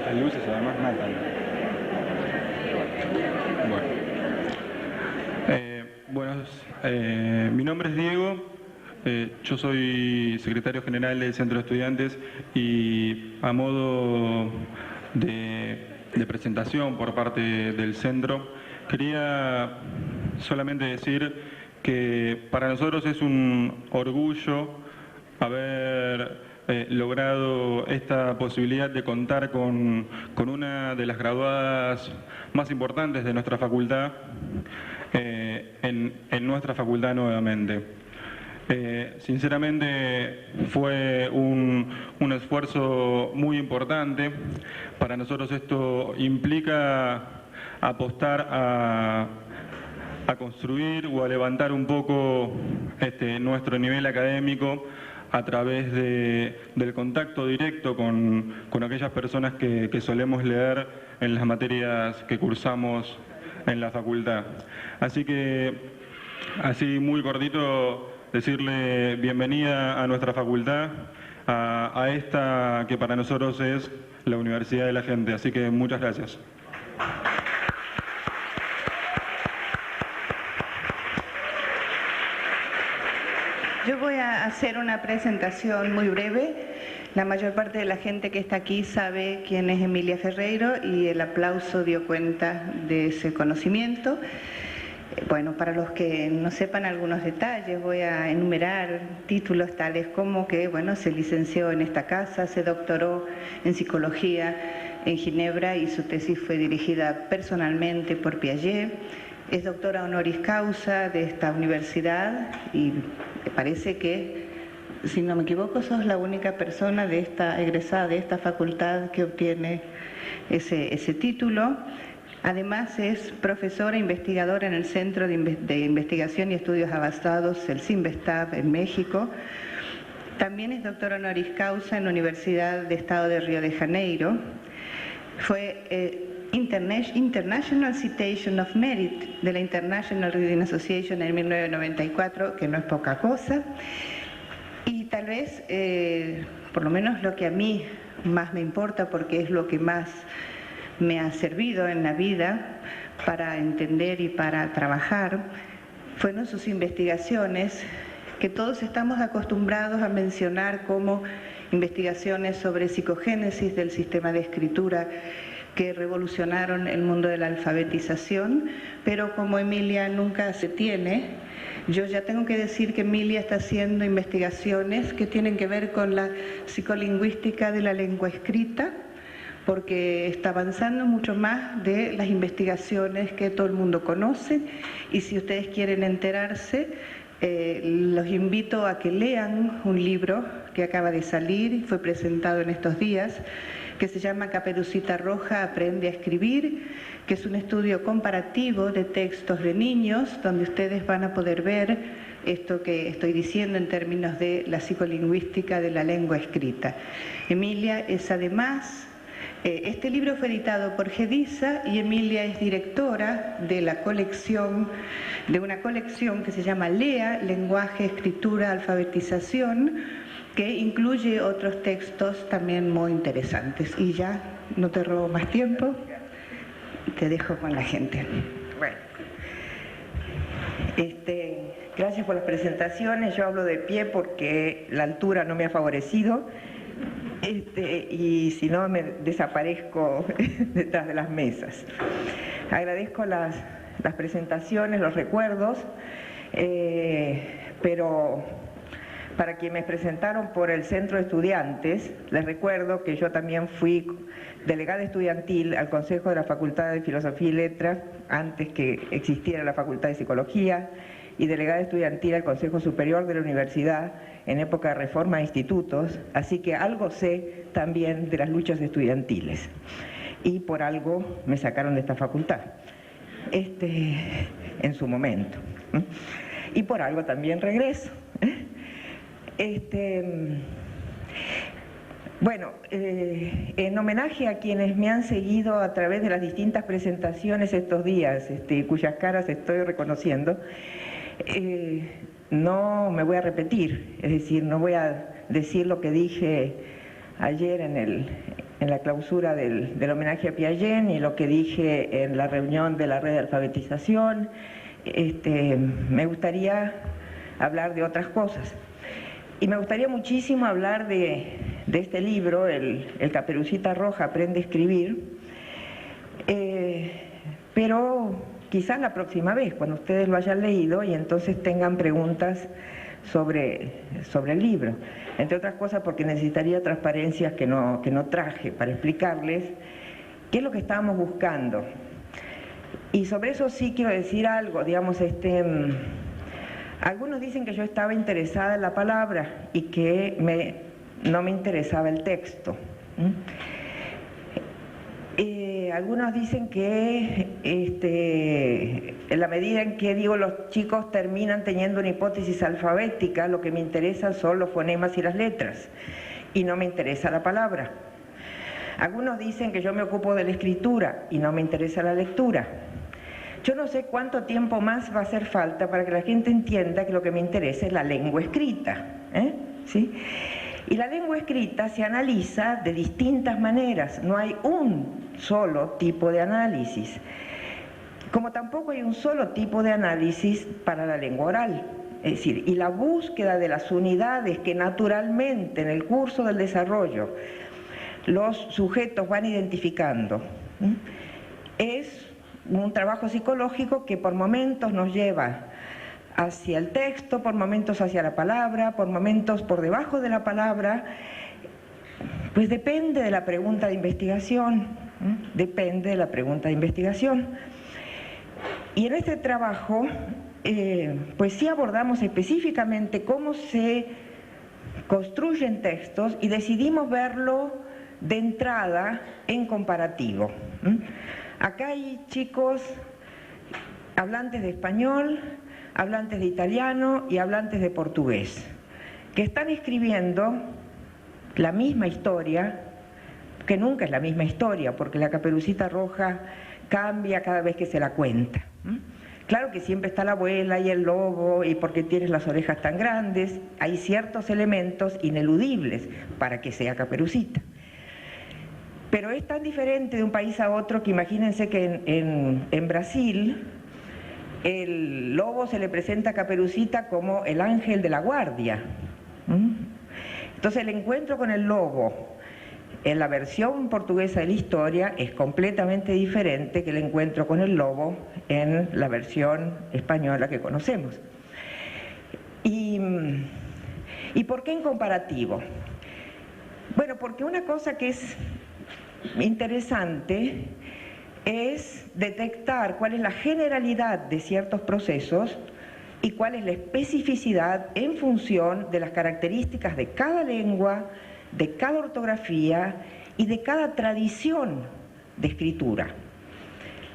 Las luces además matan. Mi nombre es Diego, yo soy secretario general del Centro de Estudiantes y a modo de presentación por parte del centro, quería solamente decir que para nosotros es un orgullo haber logrado esta posibilidad de contar con una de las graduadas más importantes de nuestra facultad, en nuestra facultad nuevamente. Sinceramente fue un esfuerzo muy importante. Para nosotros esto implica apostar a construir o a levantar un poco nuestro nivel académico a través del contacto directo con aquellas personas que solemos leer en las materias que cursamos en la facultad. Así que, así muy cortito, decirle bienvenida a nuestra facultad, a esta que para nosotros es la Universidad de la Gente. Así que muchas gracias. Yo voy a hacer una presentación muy breve. La mayor parte de la gente que está aquí sabe quién es Emilia Ferreiro y el aplauso dio cuenta de ese conocimiento. Bueno, para los que no sepan algunos detalles, voy a enumerar títulos tales como que, bueno, se licenció en esta casa, se doctoró en psicología en Ginebra y su tesis fue dirigida personalmente por Piaget. Es doctora honoris causa de esta universidad y me parece que, si no me equivoco, sos la única persona egresada de esta facultad que obtiene ese título. Además es profesora e investigadora en el Centro de Investigación y Estudios Avanzados, el CIMBESTAB, en México. También es doctora honoris causa en la Universidad de Estado de Río de Janeiro. Fue International Citation of Merit de la International Reading Association en 1994, que no es poca cosa. Y tal vez, por lo menos lo que a mí más me importa, porque es lo que más me ha servido en la vida para entender y para trabajar, fueron sus investigaciones, que todos estamos acostumbrados a mencionar como investigaciones sobre psicogénesis del sistema de escritura que revolucionaron el mundo de la alfabetización, pero como Emilia nunca se tiene, yo ya tengo que decir que Emilia está haciendo investigaciones que tienen que ver con la psicolingüística de la lengua escrita, porque está avanzando mucho más de las investigaciones que todo el mundo conoce, y si ustedes quieren enterarse, los invito a que lean un libro que acaba de salir y fue presentado en estos días, que se llama Caperucita Roja aprende a escribir, que es un estudio comparativo de textos de niños, donde ustedes van a poder ver esto que estoy diciendo en términos de la psicolingüística de la lengua escrita. Emilia es además, este libro fue editado por Gedisa y Emilia es directora de la colección, de una colección que se llama LEA, Lenguaje, Escritura, Alfabetización, que incluye otros textos también muy interesantes. Y ya no te robo más tiempo, te dejo con la gente. Bueno, gracias por las presentaciones. Yo hablo de pie porque la altura no me ha favorecido, y si no me desaparezco detrás de las mesas. Agradezco las presentaciones, los recuerdos, pero para quienes me presentaron por el Centro de Estudiantes, les recuerdo que yo también fui delegada estudiantil al Consejo de la Facultad de Filosofía y Letras antes que existiera la Facultad de Psicología, y delegada estudiantil al Consejo Superior de la Universidad en época de reforma de institutos, así que algo sé también de las luchas estudiantiles. Y por algo me sacaron de esta facultad, en su momento. Y por algo también regreso. Bueno, en homenaje a quienes me han seguido a través de las distintas presentaciones estos días, cuyas caras estoy reconociendo, no me voy a repetir, es decir, no voy a decir lo que dije ayer la clausura del homenaje a Piaget y lo que dije en la reunión de la red de alfabetización. Me gustaría hablar de otras cosas. Y me gustaría muchísimo hablar de este libro, el Caperucita Roja aprende a escribir, pero quizás la próxima vez, cuando ustedes lo hayan leído y entonces tengan preguntas sobre el libro. Entre otras cosas porque necesitaría transparencias que no traje para explicarles qué es lo que estábamos buscando. Y sobre eso sí quiero decir algo, digamos, algunos dicen que yo estaba interesada en la palabra y que no me interesaba el texto. Algunos dicen que en la medida en que los chicos terminan teniendo una hipótesis alfabética, lo que me interesa son los fonemas y las letras, y no me interesa la palabra. Algunos dicen que yo me ocupo de la escritura y no me interesa la lectura. Yo no sé cuánto tiempo más va a hacer falta para que la gente entienda que lo que me interesa es la lengua escrita, ¿sí? Y la lengua escrita se analiza de distintas maneras, no hay un solo tipo de análisis, como tampoco hay un solo tipo de análisis para la lengua oral. Es decir, y la búsqueda de las unidades que naturalmente en el curso del desarrollo los sujetos van identificando, es un trabajo psicológico que por momentos nos lleva hacia el texto, por momentos hacia la palabra, por momentos por debajo de la palabra, pues depende de la pregunta de investigación, depende de la pregunta de investigación. Y en este trabajo, pues sí abordamos específicamente cómo se construyen textos y decidimos verlo de entrada en comparativo. Acá hay chicos hablantes de español, hablantes de italiano y hablantes de portugués, que están escribiendo la misma historia, que nunca es la misma historia, porque la Caperucita Roja cambia cada vez que se la cuenta. Claro que siempre está la abuela y el lobo, y porque tienes las orejas tan grandes, hay ciertos elementos ineludibles para que sea Caperucita. Pero es tan diferente de un país a otro que imagínense que en Brasil el lobo se le presenta a Caperucita como el ángel de la guardia. Entonces el encuentro con el lobo en la versión portuguesa de la historia es completamente diferente que el encuentro con el lobo en la versión española que conocemos. ¿Y por qué en comparativo? Bueno, porque una cosa que es interesante es detectar cuál es la generalidad de ciertos procesos y cuál es la especificidad en función de las características de cada lengua, de cada ortografía y de cada tradición de escritura.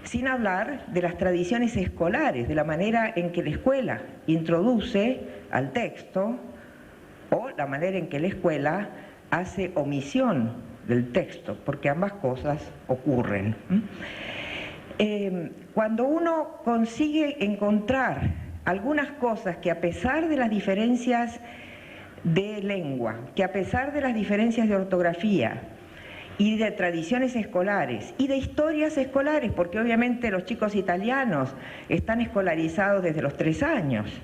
Sin hablar de las tradiciones escolares, de la manera en que la escuela introduce al texto o la manera en que la escuela hace omisión del texto, porque ambas cosas ocurren. Cuando uno consigue encontrar algunas cosas que a pesar de las diferencias de lengua, que a pesar de las diferencias de ortografía y de tradiciones escolares y de historias escolares, porque obviamente los chicos italianos están escolarizados desde los 3 años,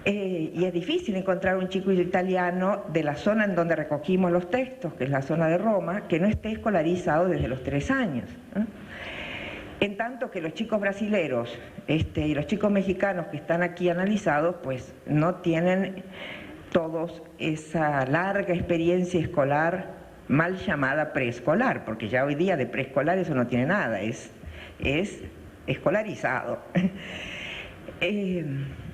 y es difícil encontrar un chico italiano de la zona en donde recogimos los textos, que es la zona de Roma, que no esté escolarizado desde los 3 años. En tanto que los chicos brasileros y los chicos mexicanos que están aquí analizados, pues no tienen todos esa larga experiencia escolar mal llamada preescolar, porque ya hoy día de preescolar eso no tiene nada, es escolarizado.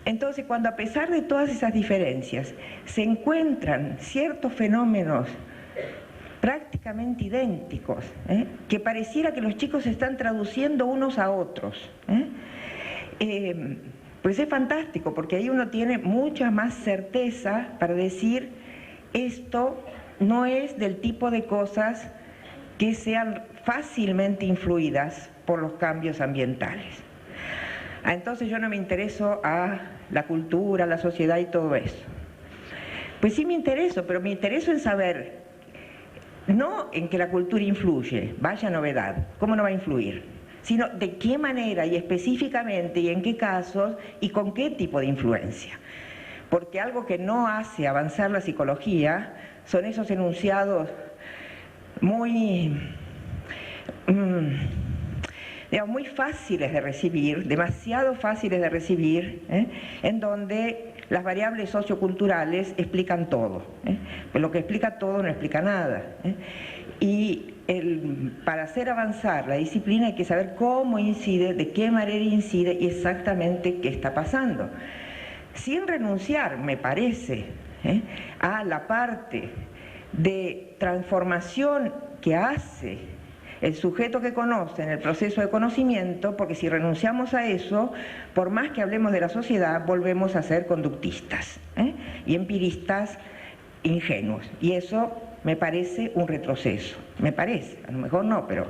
Entonces, cuando a pesar de todas esas diferencias se encuentran ciertos fenómenos prácticamente idénticos, que pareciera que los chicos se están traduciendo unos a otros, pues es fantástico, porque ahí uno tiene mucha más certeza para decir esto no es del tipo de cosas que sean fácilmente influidas por los cambios ambientales. Entonces yo no me intereso a la cultura, a la sociedad y todo eso. Pues sí me intereso, pero me intereso en saber no en que la cultura influye, vaya novedad, ¿cómo no va a influir? Sino de qué manera y específicamente y en qué casos y con qué tipo de influencia. Porque algo que no hace avanzar la psicología son esos enunciados muy, digamos, muy fáciles de recibir, demasiado fáciles de recibir, en donde las variables socioculturales explican todo. Pero lo que explica todo no explica nada. Y para hacer avanzar la disciplina hay que saber cómo incide, de qué manera incide y exactamente qué está pasando. Sin renunciar, me parece, a la parte de transformación que hace el sujeto que conoce en el proceso de conocimiento, porque si renunciamos a eso, por más que hablemos de la sociedad, volvemos a ser conductistas y empiristas ingenuos. Y eso me parece un retroceso. Me parece, a lo mejor no, pero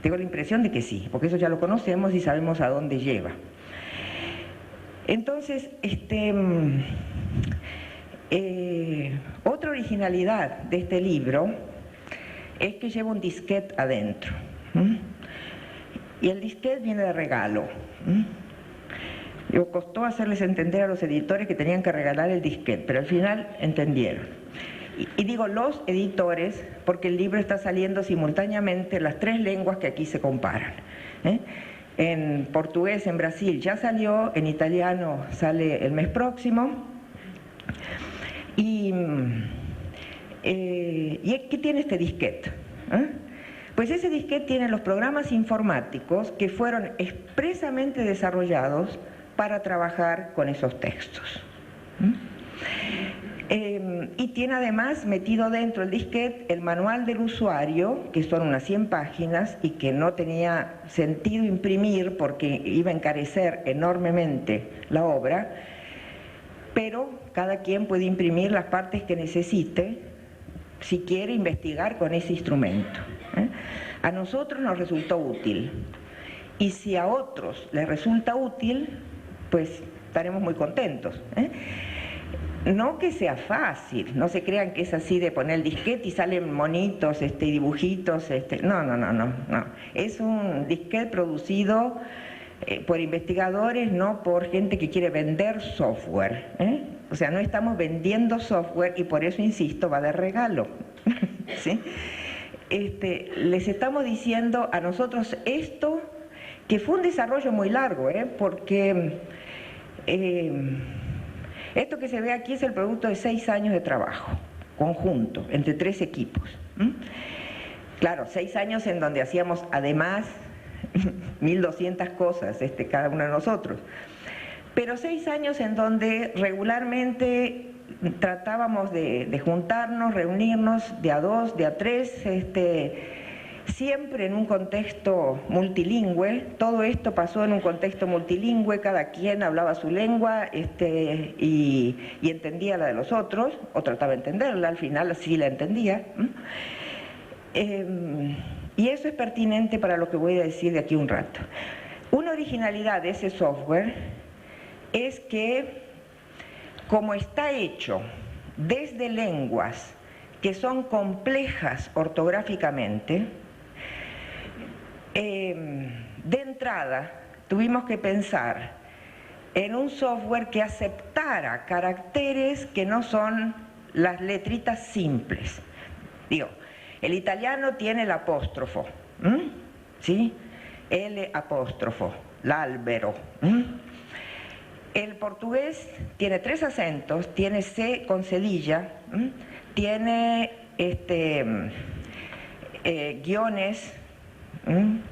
tengo la impresión de que sí, porque eso ya lo conocemos y sabemos a dónde lleva. Entonces, otra originalidad de este libro es que lleva un disquete adentro. Y el disquete viene de regalo. Costó hacerles entender a los editores que tenían que regalar el disquete, pero al final entendieron. Y digo los editores porque el libro está saliendo simultáneamente en las 3 lenguas que aquí se comparan. En portugués en Brasil ya salió, en italiano sale el mes próximo. ¿Y qué tiene este disquete? Pues ese disquete tiene los programas informáticos que fueron expresamente desarrollados para trabajar con esos textos. Y tiene además metido dentro del disquete el manual del usuario, que son unas 100 páginas y que no tenía sentido imprimir porque iba a encarecer enormemente la obra, pero cada quien puede imprimir las partes que necesite si quiere investigar con ese instrumento. A nosotros nos resultó útil, y si a otros les resulta útil, pues estaremos muy contentos. No que sea fácil, no se crean que es así de poner el disquete y salen monitos, dibujitos, no. Es un disquete producido por investigadores, no por gente que quiere vender software. O sea, no estamos vendiendo software y por eso, insisto, va de regalo. ¿Sí? Les estamos diciendo a nosotros esto, que fue un desarrollo muy largo, porque esto que se ve aquí es el producto de 6 años de trabajo conjunto entre 3 equipos. Claro, 6 años en donde hacíamos además 1200 cosas cada uno de nosotros, pero 6 años en donde regularmente tratábamos de juntarnos, reunirnos de a 2, de a 3, siempre en un contexto multilingüe. Todo esto pasó en un contexto multilingüe, cada quien hablaba su lengua y entendía la de los otros, o trataba de entenderla, al final sí la entendía. Y eso es pertinente para lo que voy a decir de aquí un rato. Una originalidad de ese software es que, como está hecho desde lenguas que son complejas ortográficamente, de entrada tuvimos que pensar en un software que aceptara caracteres que no son las letritas simples. Digo, el italiano tiene el apóstrofo, ¿sí? L apóstrofo, l'albero. El portugués tiene 3 acentos, tiene C con cedilla, tiene guiones,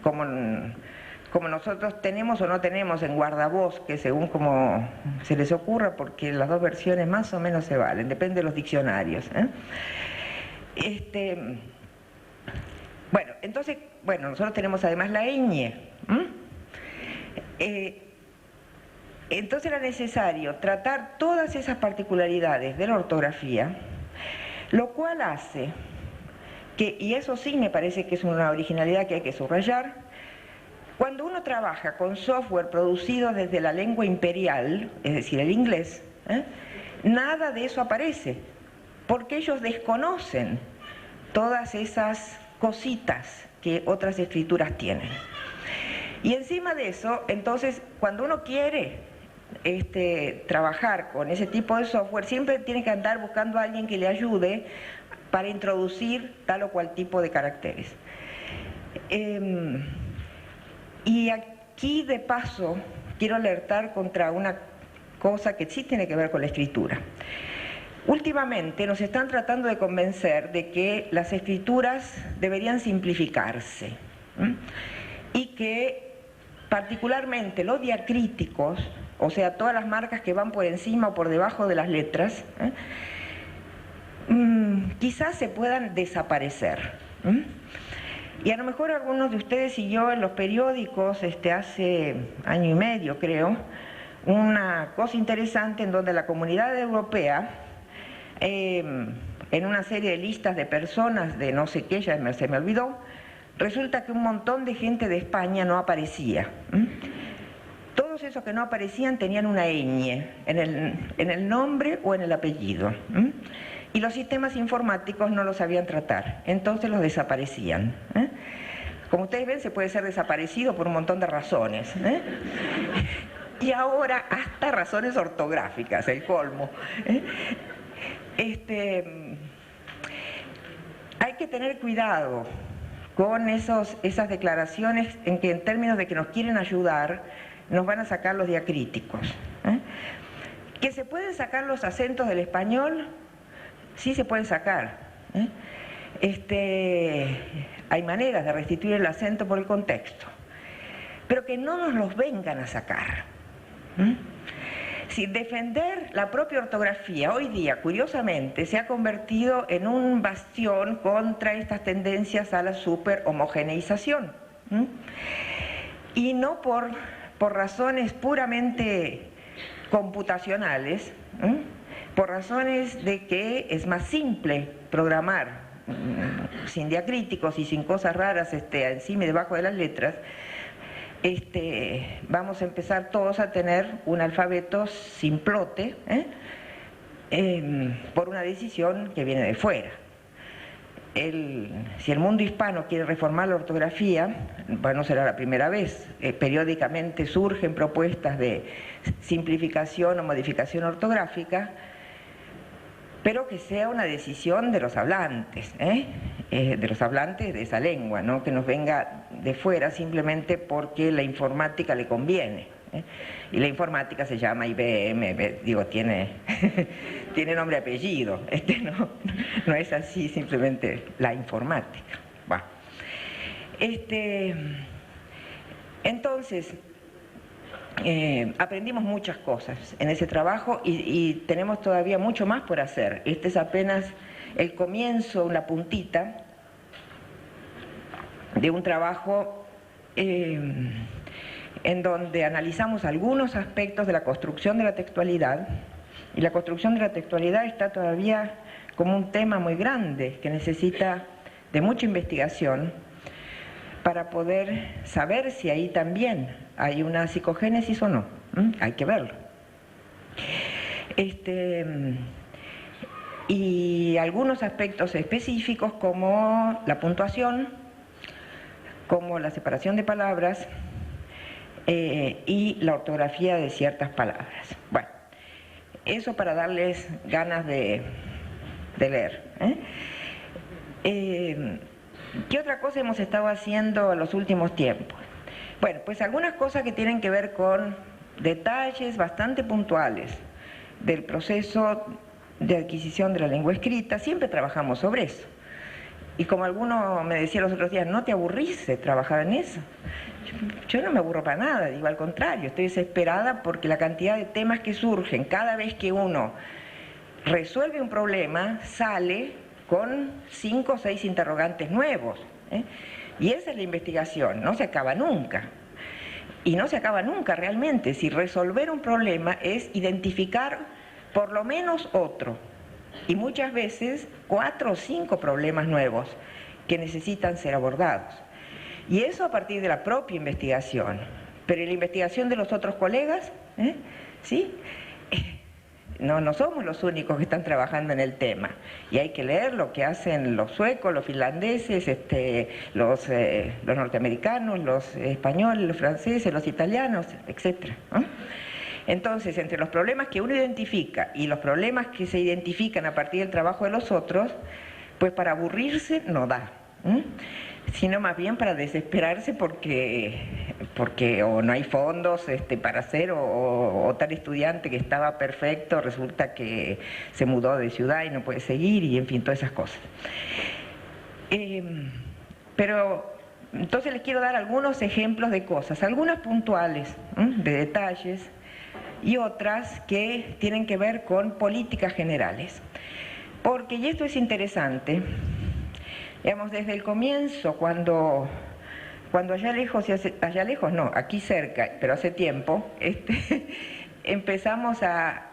como nosotros tenemos o no tenemos en guardavoz, que según como se les ocurra, porque las 2 versiones más o menos se valen, depende de los diccionarios. Bueno, entonces, nosotros tenemos además la ñ. Entonces era necesario tratar todas esas particularidades de la ortografía, lo cual hace que, y eso sí me parece que es una originalidad que hay que subrayar, cuando uno trabaja con software producido desde la lengua imperial, es decir, el inglés, nada de eso aparece, porque ellos desconocen todas esas cositas que otras escrituras tienen. Y encima de eso, entonces, cuando uno quiere trabajar con ese tipo de software, siempre tiene que andar buscando a alguien que le ayude para introducir tal o cual tipo de caracteres. Y aquí, de paso, quiero alertar contra una cosa que sí tiene que ver con la escritura. Últimamente nos están tratando de convencer de que las escrituras deberían simplificarse, y que particularmente los diacríticos, o sea, todas las marcas que van por encima o por debajo de las letras, quizás se puedan desaparecer. Y a lo mejor algunos de ustedes siguió en los periódicos hace año y medio, creo, una cosa interesante en donde la Comunidad Europea, en una serie de listas de personas de no sé qué, ya se me olvidó, resulta que un montón de gente de España no aparecía. Todos esos que no aparecían tenían una ñ en el nombre o en el apellido. Y los sistemas informáticos no los sabían tratar, entonces los desaparecían. Como ustedes ven, se puede ser desaparecido por un montón de razones. Y ahora hasta razones ortográficas, el colmo. Hay que tener cuidado con esas declaraciones en que, en términos de que nos quieren ayudar, nos van a sacar los diacríticos. ¿Que se pueden sacar los acentos del español? Sí se pueden sacar. Hay maneras de restituir el acento por el contexto, pero que no nos los vengan a sacar. Si defender la propia ortografía hoy día, curiosamente, se ha convertido en un bastión contra estas tendencias a la superhomogeneización. Y no por razones puramente computacionales, por razones de que es más simple programar sin diacríticos y sin cosas raras encima y debajo de las letras. Vamos a empezar todos a tener un alfabeto simplote, por una decisión que viene de fuera. Si el mundo hispano quiere reformar la ortografía, no será la primera vez. Periódicamente surgen propuestas de simplificación o modificación ortográfica, pero que sea una decisión de los hablantes, de esa lengua, no que nos venga de fuera simplemente porque la informática le conviene. Y la informática se llama IBM, tiene nombre y apellido, no es así simplemente la informática. Bueno. Entonces, aprendimos muchas cosas en ese trabajo y tenemos todavía mucho más por hacer. Este es apenas el comienzo, una puntita de un trabajo en donde analizamos algunos aspectos de la construcción de la textualidad, y la construcción de la textualidad está todavía como un tema muy grande que necesita de mucha investigación para poder saber si ahí también hay una psicogénesis o no. Hay que verlo. Y algunos aspectos específicos como la puntuación, como la separación de palabras y la ortografía de ciertas palabras. Bueno, eso para darles ganas de leer. ¿Qué otra cosa hemos estado haciendo en los últimos tiempos? Bueno, pues algunas cosas que tienen que ver con detalles bastante puntuales del proceso de adquisición de la lengua escrita. Siempre trabajamos sobre eso. Y como alguno me decía los otros días, ¿no te aburrís de trabajar en eso? Yo no me aburro para nada, digo, al contrario, estoy desesperada porque la cantidad de temas que surgen cada vez que uno resuelve un problema sale con 5 o 6 interrogantes nuevos. Y esa es la investigación, no se acaba nunca. Y no se acaba nunca realmente. Si resolver un problema es identificar por lo menos otro, y muchas veces 4 o 5 problemas nuevos que necesitan ser abordados. Y eso a partir de la propia investigación. Pero la investigación de los otros colegas, ¿sí? no somos los únicos que están trabajando en el tema, y hay que leer lo que hacen los suecos, los finlandeses, los norteamericanos, los españoles, los franceses, los italianos, etc. Entonces, entre los problemas que uno identifica y los problemas que se identifican a partir del trabajo de los otros, pues para aburrirse no da, sino más bien para desesperarse porque o no hay fondos para hacer, o tal estudiante que estaba perfecto resulta que se mudó de ciudad y no puede seguir, y en fin, todas esas cosas. Pero entonces les quiero dar algunos ejemplos de cosas, algunas puntuales, de detalles, y otras que tienen que ver con políticas generales. Porque, y esto es interesante, digamos, desde el comienzo, cuando allá lejos, aquí cerca, pero hace tiempo, empezamos a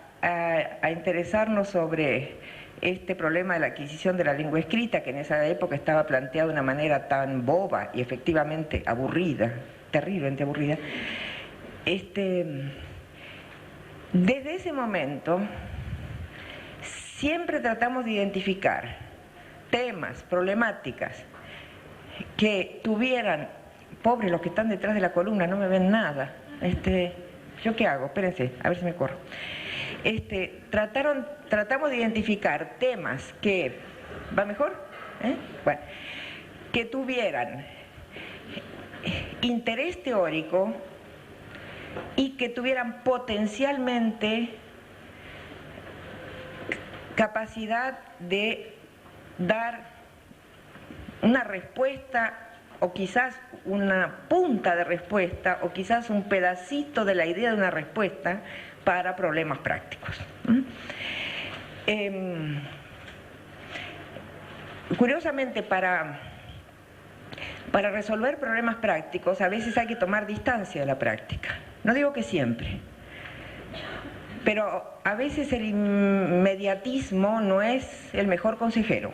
interesarnos sobre este problema de la adquisición de la lengua escrita, que en esa época estaba planteado de una manera tan boba y efectivamente aburrida, terriblemente aburrida. Desde ese momento siempre tratamos de identificar temas, problemáticas que tuvieran, pobres los que están detrás de la columna, no me ven nada, ¿yo qué hago? Espérense, a ver si me corro. Tratamos de identificar temas que, ¿va mejor? Bueno, que tuvieran interés teórico y que tuvieran potencialmente capacidad de dar una respuesta, o quizás una punta de respuesta, o quizás un pedacito de la idea de una respuesta para problemas prácticos. Curiosamente, para resolver problemas prácticos a veces hay que tomar distancia de la práctica. No digo que siempre, pero a veces el inmediatismo no es el mejor consejero.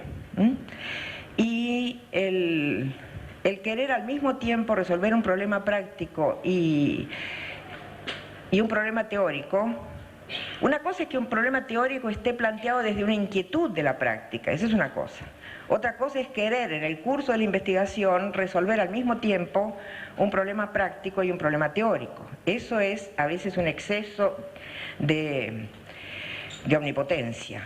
Y el querer al mismo tiempo resolver un problema práctico y un problema teórico, una cosa es que un problema teórico esté planteado desde una inquietud de la práctica, esa es una cosa. Otra cosa es querer en el curso de la investigación resolver al mismo tiempo un problema práctico y un problema teórico. Eso es a veces un exceso de omnipotencia,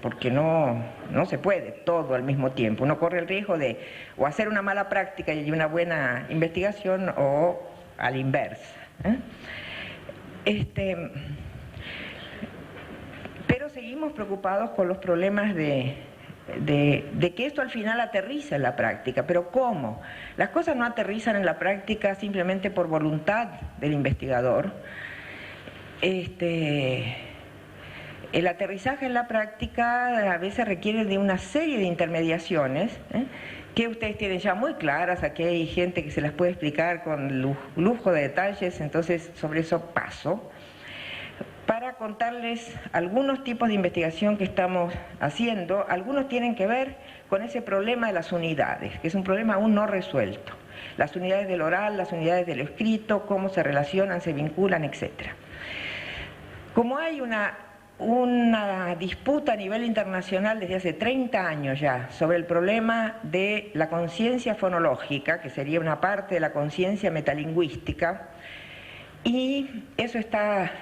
porque no se puede todo al mismo tiempo. Uno corre el riesgo de o hacer una mala práctica y una buena investigación, o a la inversa. Pero seguimos preocupados con los problemas de que esto al final aterriza en la práctica. ¿Pero cómo? Las cosas no aterrizan en la práctica simplemente por voluntad del investigador. El aterrizaje en la práctica a veces requiere de una serie de intermediaciones, que ustedes tienen ya muy claras. Aquí hay gente que se las puede explicar con lujo de detalles, entonces sobre eso paso, para contarles algunos tipos de investigación que estamos haciendo. Algunos tienen que ver con ese problema de las unidades, que es un problema aún no resuelto. Las unidades del oral, las unidades del escrito, cómo se relacionan, se vinculan, etc. Como hay una disputa a nivel internacional desde hace 30 años ya sobre el problema de la conciencia fonológica, que sería una parte de la conciencia metalingüística, y eso está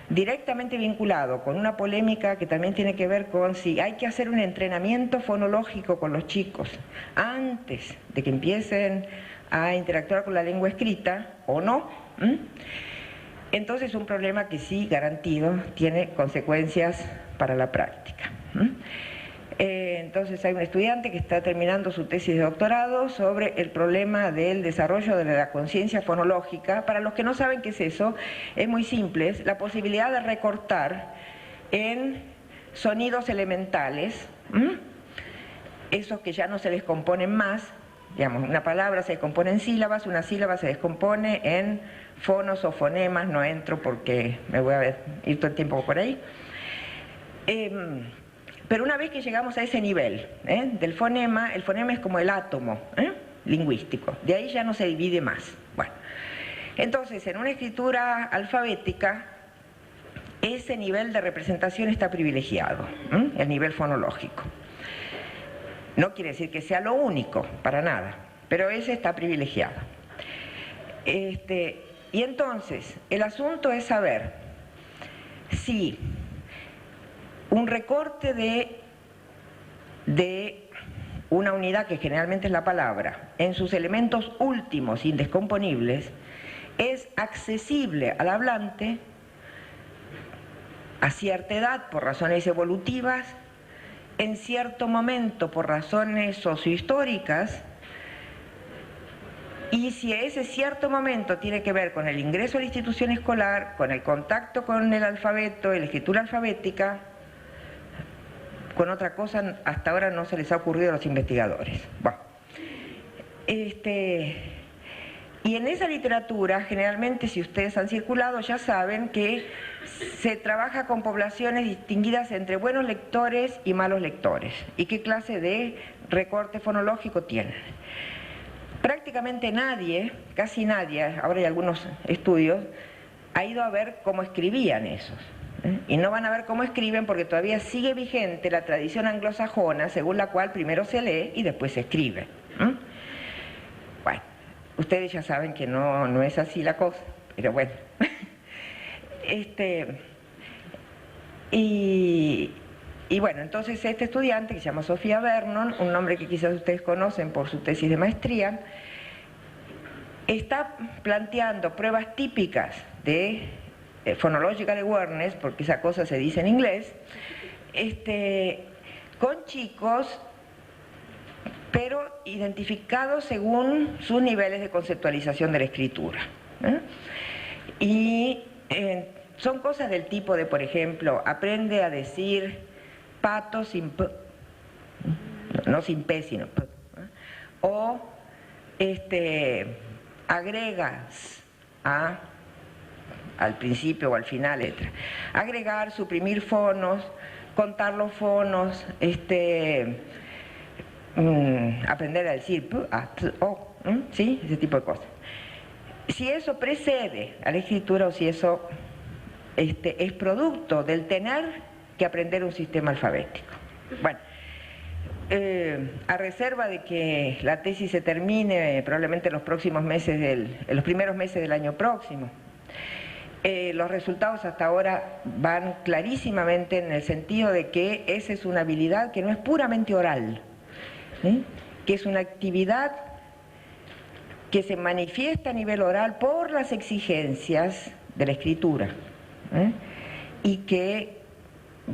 directamente vinculado con una polémica que también tiene que ver con si hay que hacer un entrenamiento fonológico con los chicos antes de que empiecen a interactuar con la lengua escrita o no. Entonces es un problema que sí, garantido, tiene consecuencias para la práctica. Entonces hay un estudiante que está terminando su tesis de doctorado sobre el problema del desarrollo de la conciencia fonológica. Para los que no saben qué es eso, es muy simple: es la posibilidad de recortar en sonidos elementales, esos que ya no se descomponen más. Digamos, una palabra se descompone en sílabas, una sílaba se descompone en fonos o fonemas. No entro porque me voy a ir todo el tiempo por ahí. Pero una vez que llegamos a ese nivel del fonema, el fonema es como el átomo lingüístico, de ahí ya no se divide más. Bueno, entonces en una escritura alfabética ese nivel de representación está privilegiado, el nivel fonológico. No quiere decir que sea lo único, para nada, pero ese está privilegiado. Y entonces, el asunto es saber si un recorte de una unidad, que generalmente es la palabra, en sus elementos últimos indescomponibles, es accesible al hablante a cierta edad por razones evolutivas, en cierto momento por razones sociohistóricas, y si ese cierto momento tiene que ver con el ingreso a la institución escolar, con el contacto con el alfabeto, la escritura alfabética, con otra cosa hasta ahora no se les ha ocurrido a los investigadores. Bueno, y en esa literatura, generalmente, si ustedes han circulado, ya saben que se trabaja con poblaciones distinguidas entre buenos lectores y malos lectores, y qué clase de recorte fonológico tienen. Prácticamente nadie, casi nadie, ahora hay algunos estudios, ha ido a ver cómo escribían esos. Y no van a ver cómo escriben porque todavía sigue vigente la tradición anglosajona, según la cual primero se lee y después se escribe. Bueno, ustedes ya saben que no es así la cosa, pero bueno. Y bueno, entonces este estudiante, que se llama Sofía Vernon, un nombre que quizás ustedes conocen por su tesis de maestría, está planteando pruebas típicas de phonological awareness, porque esa cosa se dice en inglés, con chicos, pero identificados según sus niveles de conceptualización de la escritura. Y son cosas del tipo de, por ejemplo, aprende a decir pato sin p, no sin p, sino p, o agregas al principio o al final letra, agregar, suprimir fonos, contar los fonos, aprender a decir p, a, t, o, ¿sí? Ese tipo de cosas. Si eso precede a la escritura o si eso es producto del tener que aprender un sistema alfabético. Bueno, a reserva de que la tesis se termine probablemente en los próximos meses en los primeros meses del año próximo, los resultados hasta ahora van clarísimamente en el sentido de que esa es una habilidad que no es puramente oral, ¿sí? Que es una actividad que se manifiesta a nivel oral por las exigencias de la escritura, y que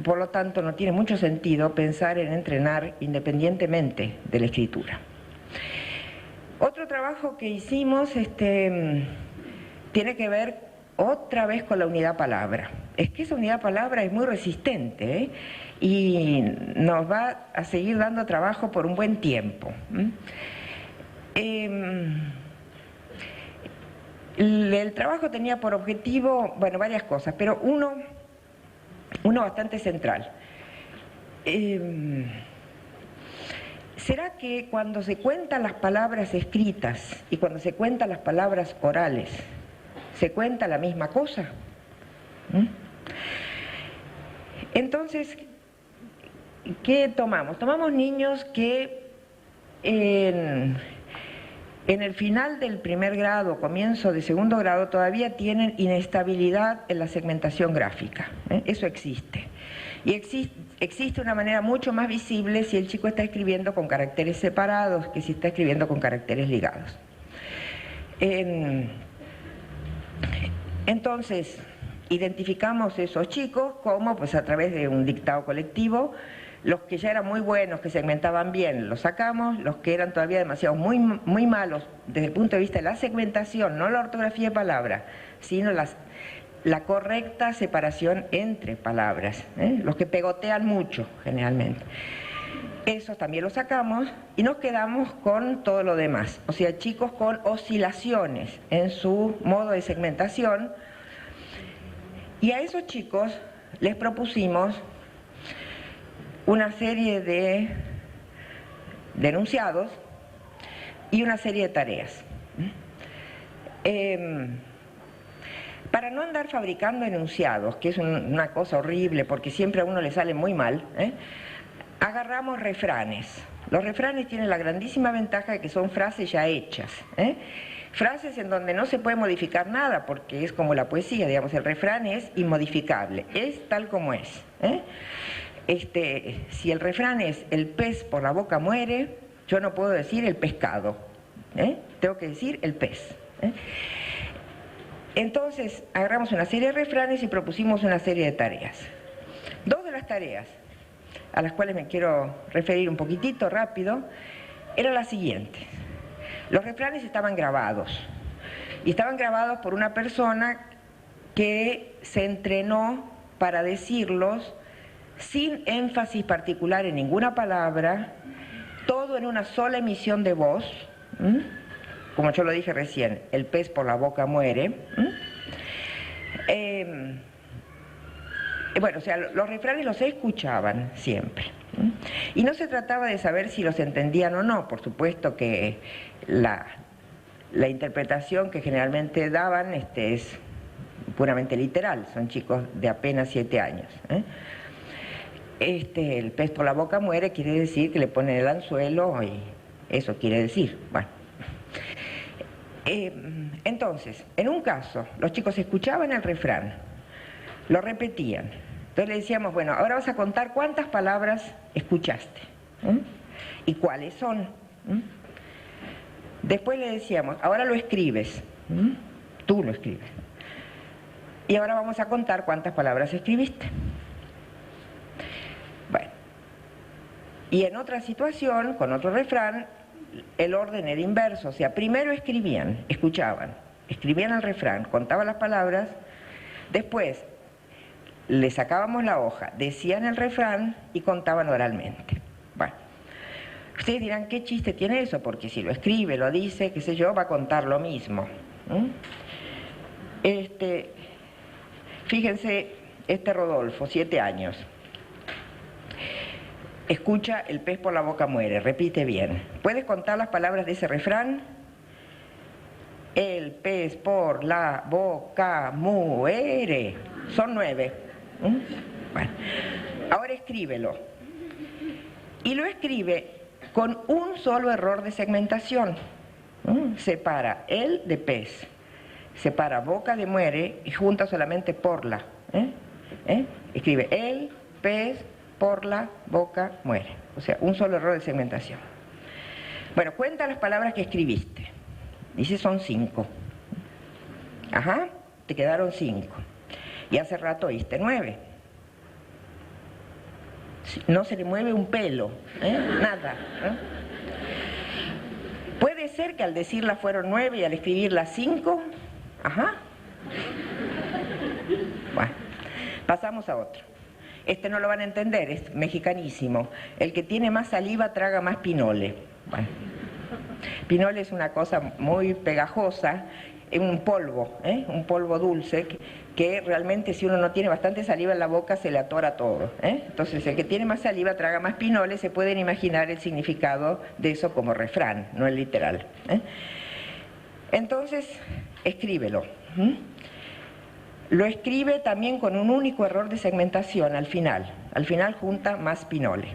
por lo tanto no tiene mucho sentido pensar en entrenar independientemente de la escritura. Otro trabajo que hicimos tiene que ver otra vez con la unidad palabra. Es que esa unidad palabra es muy resistente, y nos va a seguir dando trabajo por un buen tiempo. El trabajo tenía por objetivo, bueno, varias cosas, pero uno bastante central. ¿Será que cuando se cuentan las palabras escritas y cuando se cuentan las palabras orales, se cuenta la misma cosa? Entonces, ¿qué tomamos? Tomamos niños que en el final del primer grado, comienzo de segundo grado, todavía tienen inestabilidad en la segmentación gráfica. Eso existe. Y existe una manera mucho más visible si el chico está escribiendo con caracteres separados que si está escribiendo con caracteres ligados. Entonces, identificamos esos chicos como, pues a través de un dictado colectivo. Los que ya eran muy buenos, que segmentaban bien, los sacamos. Los que eran todavía demasiado muy malos desde el punto de vista de la segmentación, no la ortografía de palabras, sino la correcta separación entre palabras, los que pegotean mucho generalmente, esos también los sacamos y nos quedamos con todo lo demás, o sea, chicos con oscilaciones en su modo de segmentación, y a esos chicos les propusimos una serie de enunciados y una serie de tareas. Para no andar fabricando enunciados, que es una cosa horrible porque siempre a uno le sale muy mal, agarramos refranes. Los refranes tienen la grandísima ventaja de que son frases ya hechas, frases en donde no se puede modificar nada porque es como la poesía, digamos, el refrán es inmodificable, es tal como es. Si el refrán es el pez por la boca muere, yo no puedo decir el pescado, tengo que decir el pez. Entonces agarramos una serie de refranes y propusimos una serie de tareas. Dos de las tareas a las cuales me quiero referir un poquitito rápido era la siguiente. Los refranes estaban grabados y estaban grabados por una persona que se entrenó para decirlos sin énfasis particular en ninguna palabra, todo en una sola emisión de voz. Como yo lo dije recién, el pez por la boca muere. Bueno, o sea, los refranes los escuchaban siempre. Y no se trataba de saber si los entendían o no, por supuesto que la interpretación que generalmente daban es puramente literal, son chicos de apenas 7 años. El pez por la boca muere quiere decir que le ponen el anzuelo y eso quiere decir, bueno. Entonces, en un caso, los chicos escuchaban el refrán, lo repetían. Entonces le decíamos, bueno, ahora vas a contar cuántas palabras escuchaste y cuáles son. Después le decíamos, ahora lo escribes, tú lo escribes. Y ahora vamos a contar cuántas palabras escribiste. Bueno, y en otra situación, con otro refrán, el orden era inverso, o sea, primero escribían, escuchaban, escribían el refrán, contaban las palabras, después le sacábamos la hoja, decían el refrán y contaban oralmente. Bueno, ustedes dirán, ¿qué chiste tiene eso? Porque si lo escribe, lo dice, qué sé yo, va a contar lo mismo. Fíjense, Rodolfo, 7 años. Escucha, el pez por la boca muere, repite bien. ¿Puedes contar las palabras de ese refrán? El pez por la boca muere. Son 9. Bueno, ahora escríbelo. Y lo escribe con un solo error de segmentación. Separa el de pez, separa boca de muere y junta solamente por la. Escribe el pez por la boca muere. O sea, un solo error de segmentación. Bueno, cuenta las palabras que escribiste. Dice son 5. Ajá, te quedaron 5. Y hace rato oíste 9. No se le mueve un pelo, nada. Puede ser que al decirla fueron 9 y al escribirla 5. Ajá. Bueno, pasamos a otro. Este no lo van a entender, es mexicanísimo. El que tiene más saliva traga más pinole. Bueno, pinole es una cosa muy pegajosa, un polvo dulce, que realmente si uno no tiene bastante saliva en la boca se le atora todo. Entonces el que tiene más saliva traga más pinole, se pueden imaginar el significado de eso como refrán, no es literal. Entonces, escríbelo. Lo escribe también con un único error de segmentación al final. Al final junta más pinole.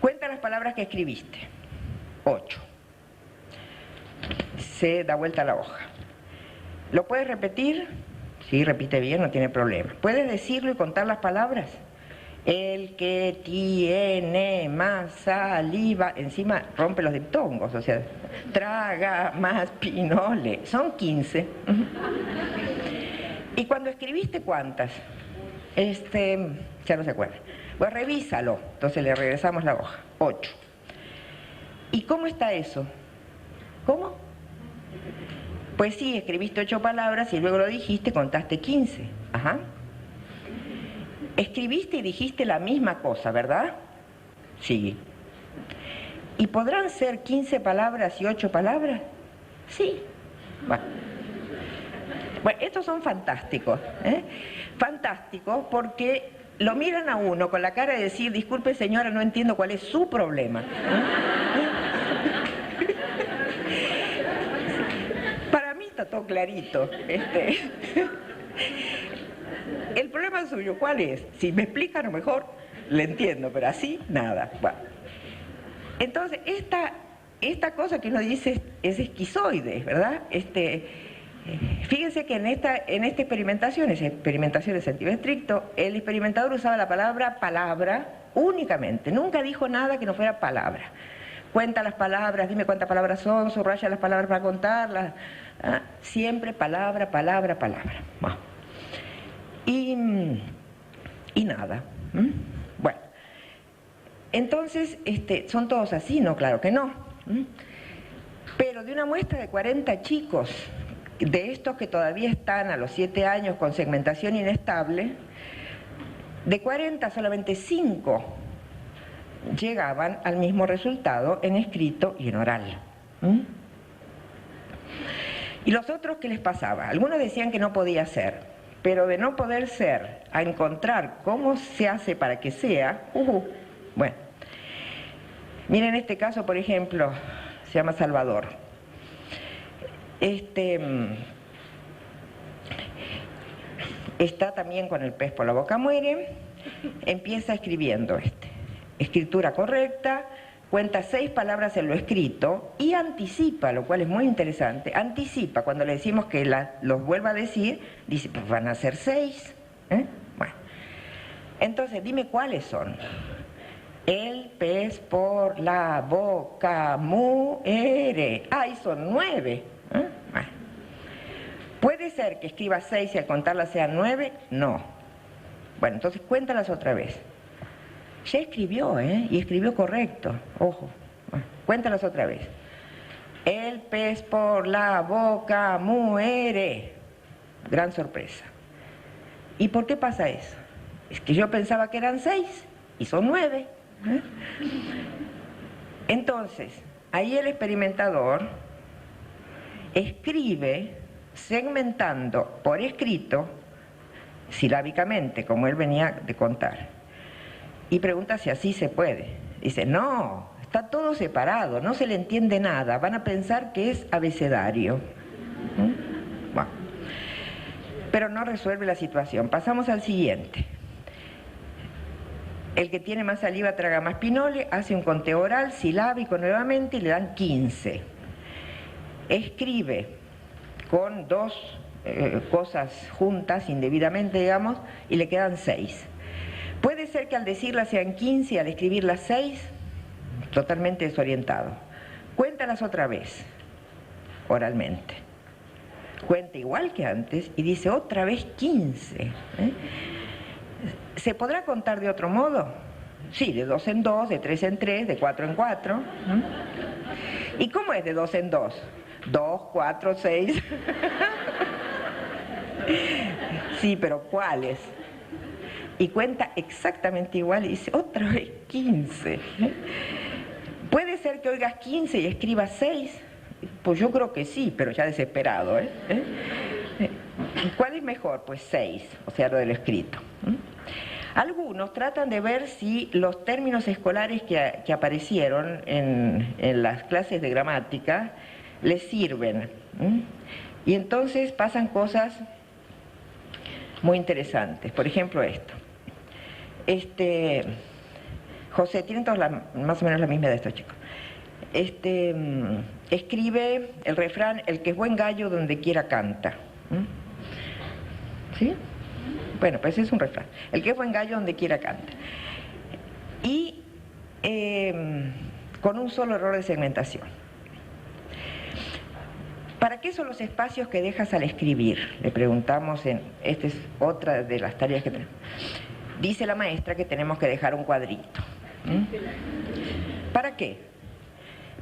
Cuenta las palabras que escribiste. 8. Se da vuelta a la hoja. ¿Lo puedes repetir? Sí, repite bien, no tiene problema. ¿Puedes decirlo y contar las palabras? El que tiene más saliva, encima rompe los diptongos, o sea, traga más pinole. Son 15. ¿Y cuando escribiste cuántas? Ya no se acuerda. Pues revísalo. Entonces le regresamos la hoja. 8. ¿Y cómo está eso? ¿Cómo? Pues sí, escribiste 8 palabras y luego lo dijiste, contaste 15. Ajá. Escribiste y dijiste la misma cosa, ¿verdad? Sí. ¿Y podrán ser 15 palabras y 8 palabras? Sí. Bueno, estos son fantásticos. Fantásticos porque lo miran a uno con la cara de decir, disculpe señora, no entiendo cuál es su problema. todo clarito. El problema suyo, ¿cuál es? Si me explican, a lo mejor le entiendo, pero así, nada. Bueno. Entonces, esta cosa que uno dice es esquizoide, ¿verdad? Fíjense que en esta experimentación de sentido estricto, el experimentador usaba la palabra palabra únicamente, nunca dijo nada que no fuera palabra. Cuenta las palabras, dime cuántas palabras son, subraya las palabras para contarlas, ¿ah? Siempre palabra, palabra, palabra. Bueno. Y nada. Bueno, entonces, ¿son todos así? No, claro que no. Pero de una muestra de 40 chicos, de estos que todavía están a los 7 años con segmentación inestable, de 40 solamente 5 llegaban al mismo resultado en escrito y en oral. ¿Y los otros qué les pasaba? Algunos decían que no podía ser, pero de no poder ser a encontrar cómo se hace para que sea, bueno. Miren este caso, por ejemplo, se llama Salvador. Está también con el pez por la boca muere, empieza escribiendo escritura correcta, cuenta 6 palabras en lo escrito y anticipa, lo cual es muy interesante, anticipa cuando le decimos que los vuelva a decir, dice, pues van a ser 6. Bueno, entonces dime cuáles son. El pez por la boca muere. ¡Ay, son 9! Bueno. ¿Puede ser que escriba 6 y al contarlas sean 9? No. Bueno, entonces cuéntalas otra vez. Ya escribió, y escribió correcto. Ojo. Bueno, cuéntalas otra vez. El pez por la boca muere. Gran sorpresa. ¿Y por qué pasa eso? Es que yo pensaba que eran 6 y son 9. Entonces, ahí el experimentador escribe segmentando por escrito, silábicamente, como él venía de contar, y pregunta si así se puede. Dice, no, está todo separado, no se le entiende nada, van a pensar que es abecedario. Bueno, pero no resuelve la situación. Pasamos al siguiente. El que tiene más saliva traga más pinole, hace un conteo oral, silábico nuevamente, y le dan 15. Escribe con 2 cosas juntas, indebidamente, digamos, y le quedan 6. Puede ser que al decirlas sean 15 y al escribirlas 6, totalmente desorientado. Cuéntalas otra vez, oralmente. Cuenta igual que antes y dice otra vez 15. ¿Se podrá contar de otro modo? Sí, de 2 en 2, de 3 en 3, de 4 en 4. ¿Y cómo es de 2 en 2? 2, 4, 6. Sí, pero ¿cuáles? Y cuenta exactamente igual y dice otra vez 15. ¿Puede ser que oigas 15 y escribas 6? Pues yo creo que sí, pero ya desesperado. ¿Cuál es mejor? Pues 6, o sea, lo del escrito. Algunos tratan de ver si los términos escolares que aparecieron en las clases de gramática les sirven. Y entonces pasan cosas muy interesantes. Por ejemplo, esto. José, tienen todos más o menos la misma de estos chicos. Escribe el refrán, el que es buen gallo donde quiera canta. ¿Sí? Bueno, pues es un refrán. El que es buen gallo donde quiera canta. Y con un solo error de segmentación. ¿Para qué son los espacios que dejas al escribir? Le preguntamos esta es otra de las tareas que tenemos. Dice la maestra que tenemos que dejar un cuadrito. ¿Para qué?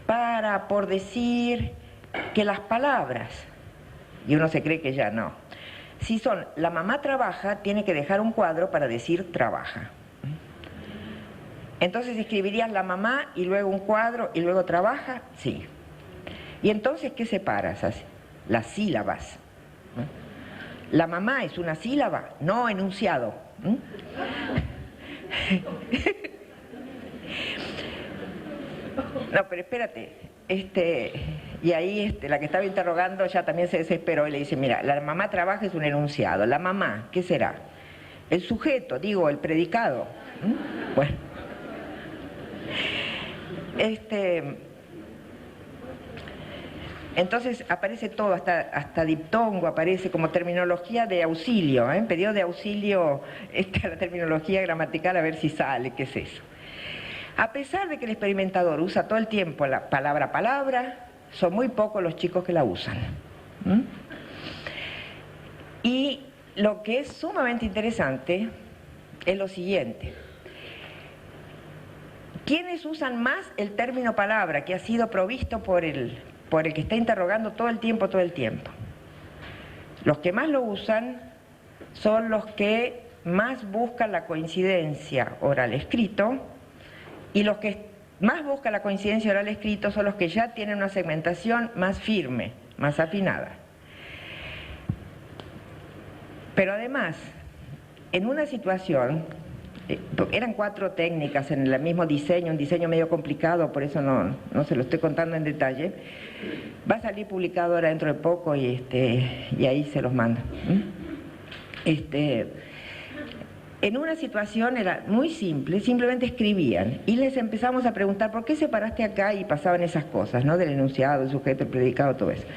Para, por decir que las palabras, y uno se cree que ya no, si son la mamá trabaja, tiene que dejar un cuadro para decir trabaja. Entonces escribirías la mamá y luego un cuadro y luego trabaja, sí. Y entonces, ¿qué separas? Las sílabas. ¿La mamá es una sílaba? No, enunciado. No, pero espérate. y ahí la que estaba interrogando ya también se desesperó y le dice, mira, la mamá trabaja es un enunciado, la mamá, ¿qué será? El sujeto, digo, el predicado. Bueno. Entonces aparece todo, hasta diptongo aparece como terminología de auxilio, pedido de auxilio, la terminología gramatical, a ver si sale, ¿qué es eso? A pesar de que el experimentador usa todo el tiempo la palabra palabra, son muy pocos los chicos que la usan. Y lo que es sumamente interesante es lo siguiente. ¿Quiénes usan más el término palabra que ha sido provisto por el que está interrogando todo el tiempo? Los que más lo usan son los que más buscan la coincidencia oral-escrito, y los que más buscan la coincidencia oral-escrito son los que ya tienen una segmentación más firme, más afinada. Pero además, en una situación, eran 4 técnicas en el mismo diseño, un diseño medio complicado, por eso no se lo estoy contando en detalle. Va a salir publicado ahora dentro de poco y ahí se los mando. En una situación era muy simple, simplemente escribían y les empezamos a preguntar ¿por qué separaste acá? Y pasaban esas cosas, ¿no? Del enunciado, el sujeto, el predicado, todo eso.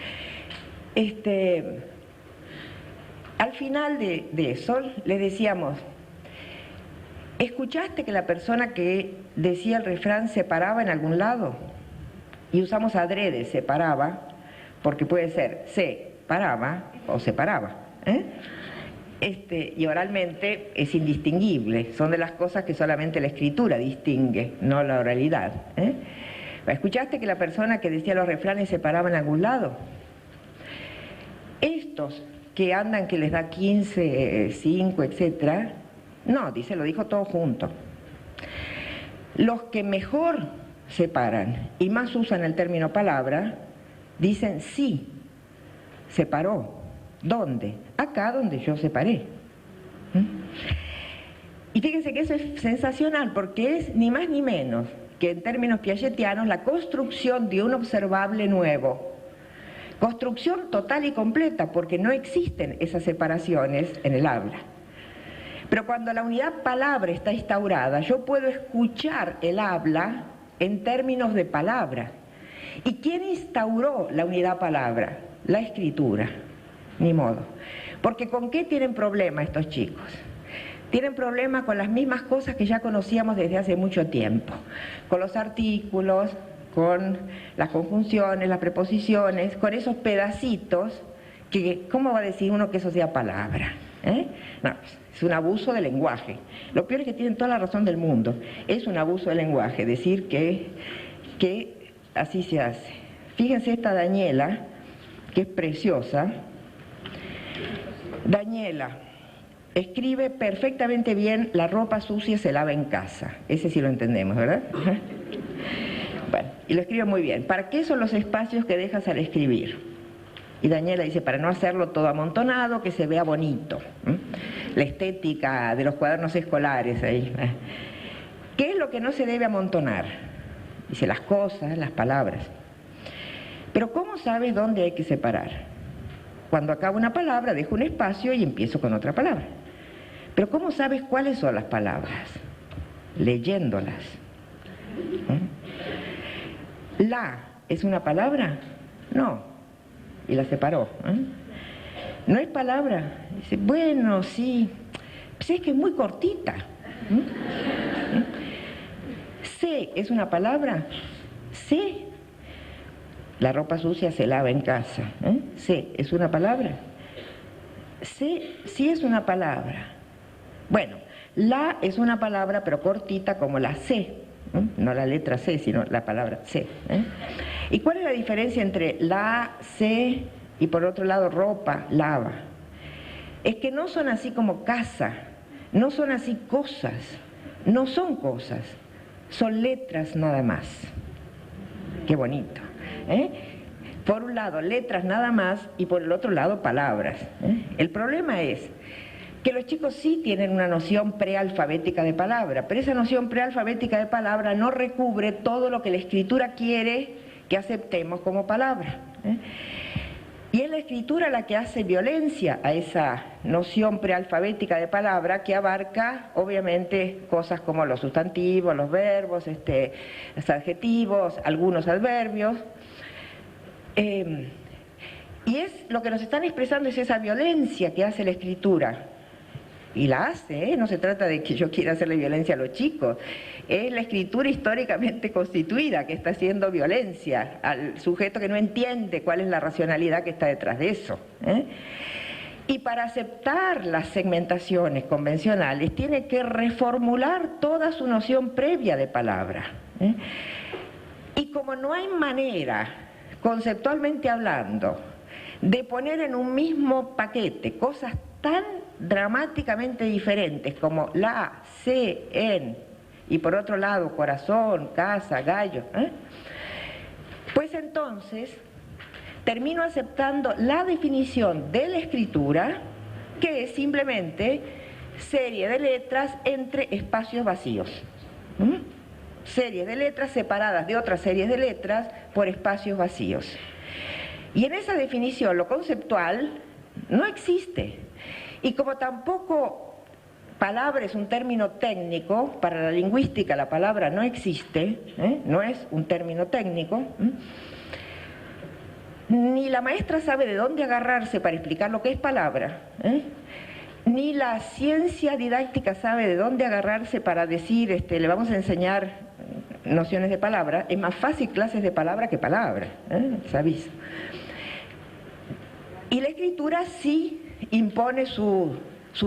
Al final de eso le decíamos, ¿escuchaste que la persona que decía el refrán se paraba en algún lado? Y usamos adrede, se paraba, porque puede ser se paraba o se paraba. Y oralmente es indistinguible, son de las cosas que solamente la escritura distingue, no la oralidad. ¿Escuchaste que la persona que decía los refranes se paraba en algún lado? Estos que andan que les da 15, 5, etcétera, no, dice, lo dijo todo junto. Los que mejor separan y más usan el término palabra, dicen sí, se paró. ¿Dónde? Acá donde yo separé. Y fíjense que eso es sensacional porque es ni más ni menos que en términos piagetianos la construcción de un observable nuevo. Construcción total y completa porque no existen esas separaciones en el habla. Pero cuando la unidad palabra está instaurada, yo puedo escuchar el habla en términos de palabra. ¿Y quién instauró la unidad palabra? La escritura. Ni modo. Porque ¿con qué tienen problema estos chicos? Tienen problema con las mismas cosas que ya conocíamos desde hace mucho tiempo. Con los artículos, con las conjunciones, las preposiciones, con esos pedacitos que, ¿cómo va a decir uno que eso sea palabra? No, es un abuso del lenguaje. Lo peor es que tienen toda la razón del mundo. Es un abuso del lenguaje decir que así se hace. Fíjense esta Daniela, que es preciosa. Daniela escribe perfectamente bien, la ropa sucia se lava en casa. Ese sí lo entendemos, ¿verdad? Bueno, y lo escribe muy bien. ¿Para qué son los espacios que dejas al escribir? Y Daniela dice, para no hacerlo todo amontonado, que se vea bonito. La estética de los cuadernos escolares ahí. ¿Qué es lo que no se debe amontonar? Dice, las cosas, las palabras. Pero ¿cómo sabes dónde hay que separar? Cuando acabo una palabra, dejo un espacio y empiezo con otra palabra. Pero ¿cómo sabes cuáles son las palabras? Leyéndolas. ¿La es una palabra? No. Y la separó. ¿No es palabra? Dice, bueno, sí. Pues es que es muy cortita. ¿Se es una palabra? ¿Se? La ropa sucia se lava en casa. Se es una palabra. Se sí es una palabra. Bueno, la es una palabra pero cortita como la C. No la letra C, sino la palabra C. ¿Y cuál es la diferencia entre la, C y por otro lado ropa, lava? Es que no son así como casa, no son así cosas, no son cosas, son letras nada más. Qué bonito. Por un lado letras nada más y por el otro lado palabras. El problema es que los chicos sí tienen una noción prealfabética de palabra, pero esa noción prealfabética de palabra no recubre todo lo que la escritura quiere que aceptemos como palabra. Y es la escritura la que hace violencia a esa noción prealfabética de palabra, que abarca obviamente cosas como los sustantivos, los verbos, los adjetivos, algunos adverbios. Y es lo que nos están expresando, es esa violencia que hace la escritura. Y la hace, no se trata de que yo quiera hacerle violencia a los chicos, es la escritura históricamente constituida que está haciendo violencia al sujeto que no entiende cuál es la racionalidad que está detrás de eso. Y para aceptar las segmentaciones convencionales tiene que reformular toda su noción previa de palabra. Y como no hay manera, conceptualmente hablando, de poner en un mismo paquete cosas tan dramáticamente diferentes como la, se, en, y por otro lado corazón, casa, gallo, pues entonces termino aceptando la definición de la escritura, que es simplemente serie de letras entre espacios vacíos. Series de letras separadas de otras series de letras por espacios vacíos. Y en esa definición lo conceptual no existe. Y como tampoco palabra es un término técnico, para la lingüística la palabra no existe, no es un término técnico, ni la maestra sabe de dónde agarrarse para explicar lo que es palabra, ni la ciencia didáctica sabe de dónde agarrarse para decir, le vamos a enseñar nociones de palabra. Es más fácil clases de palabra que palabra, ¿sabéis? Y la escritura sí impone su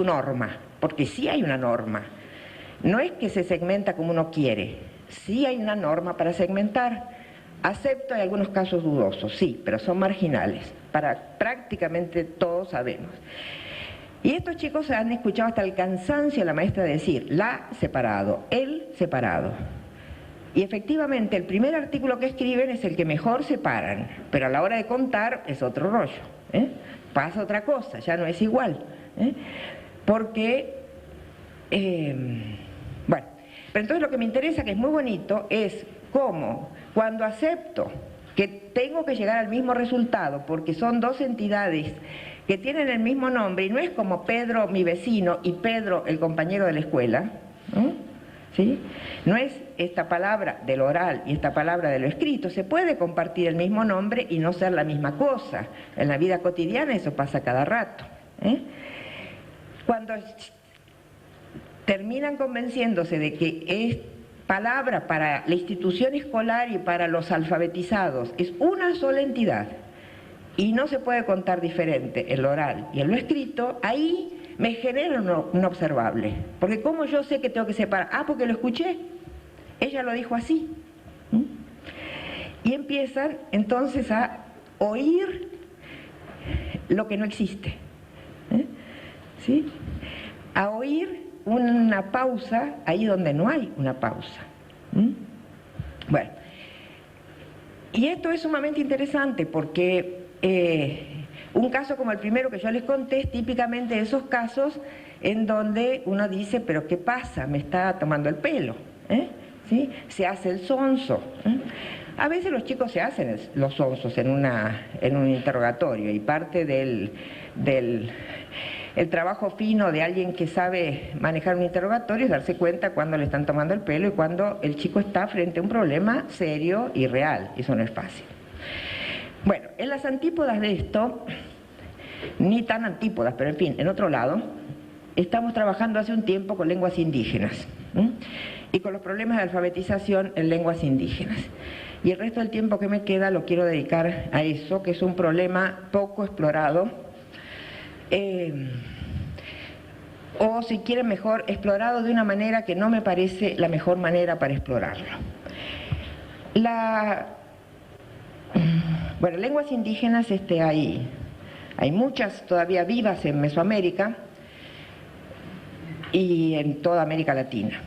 norma, porque sí hay una norma. No es que se segmenta como uno quiere, sí hay una norma para segmentar. Acepto en algunos casos dudosos, sí, pero son marginales, para prácticamente todos sabemos. Y estos chicos han escuchado hasta el cansancio a la maestra decir la separado, el separado. Y efectivamente el primer artículo que escriben es el que mejor separan, pero a la hora de contar es otro rollo, pasa otra cosa, ya no es igual, porque, bueno, pero entonces lo que me interesa, que es muy bonito, es cómo cuando acepto que tengo que llegar al mismo resultado, porque son dos entidades que tienen el mismo nombre, y no es como Pedro mi vecino y Pedro el compañero de la escuela, ¿sí? No es esta palabra del oral y esta palabra de lo escrito, se puede compartir el mismo nombre y no ser la misma cosa. En la vida cotidiana eso pasa cada rato. Cuando terminan convenciéndose de que es palabra para la institución escolar y para los alfabetizados es una sola entidad y no se puede contar diferente el oral y el lo escrito, ahí me genera un observable, porque ¿cómo yo sé que tengo que separar? Ah, porque lo escuché, ella lo dijo así. Y empiezan entonces a oír lo que no existe, ¿sí? A oír una pausa ahí donde no hay una pausa. Bueno, y esto es sumamente interesante porque un caso como el primero que yo les conté es típicamente de esos casos en donde uno dice, pero ¿qué pasa? Me está tomando el pelo, ¿sí? Se hace el sonso. A veces los chicos se hacen los sonsos en un interrogatorio, y parte del trabajo fino de alguien que sabe manejar un interrogatorio es darse cuenta cuando le están tomando el pelo y cuando el chico está frente a un problema serio y real. Eso no es fácil. Bueno, en las antípodas de esto, ni tan antípodas, pero en fin, en otro lado, estamos trabajando hace un tiempo con lenguas indígenas y con los problemas de alfabetización en lenguas indígenas. Y el resto del tiempo que me queda lo quiero dedicar a eso, que es un problema poco explorado, o si quieren mejor, explorado de una manera que no me parece la mejor manera para explorarlo. Bueno, lenguas indígenas hay muchas todavía vivas en Mesoamérica y en toda América Latina.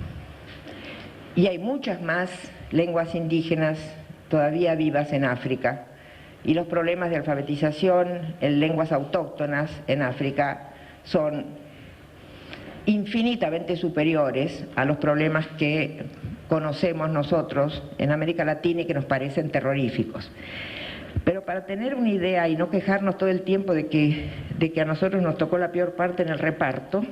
Y hay muchas más lenguas indígenas todavía vivas en África. Y los problemas de alfabetización en lenguas autóctonas en África son infinitamente superiores a los problemas que conocemos nosotros en América Latina y que nos parecen terroríficos. Pero para tener una idea y no quejarnos todo el tiempo de que a nosotros nos tocó la peor parte en el reparto,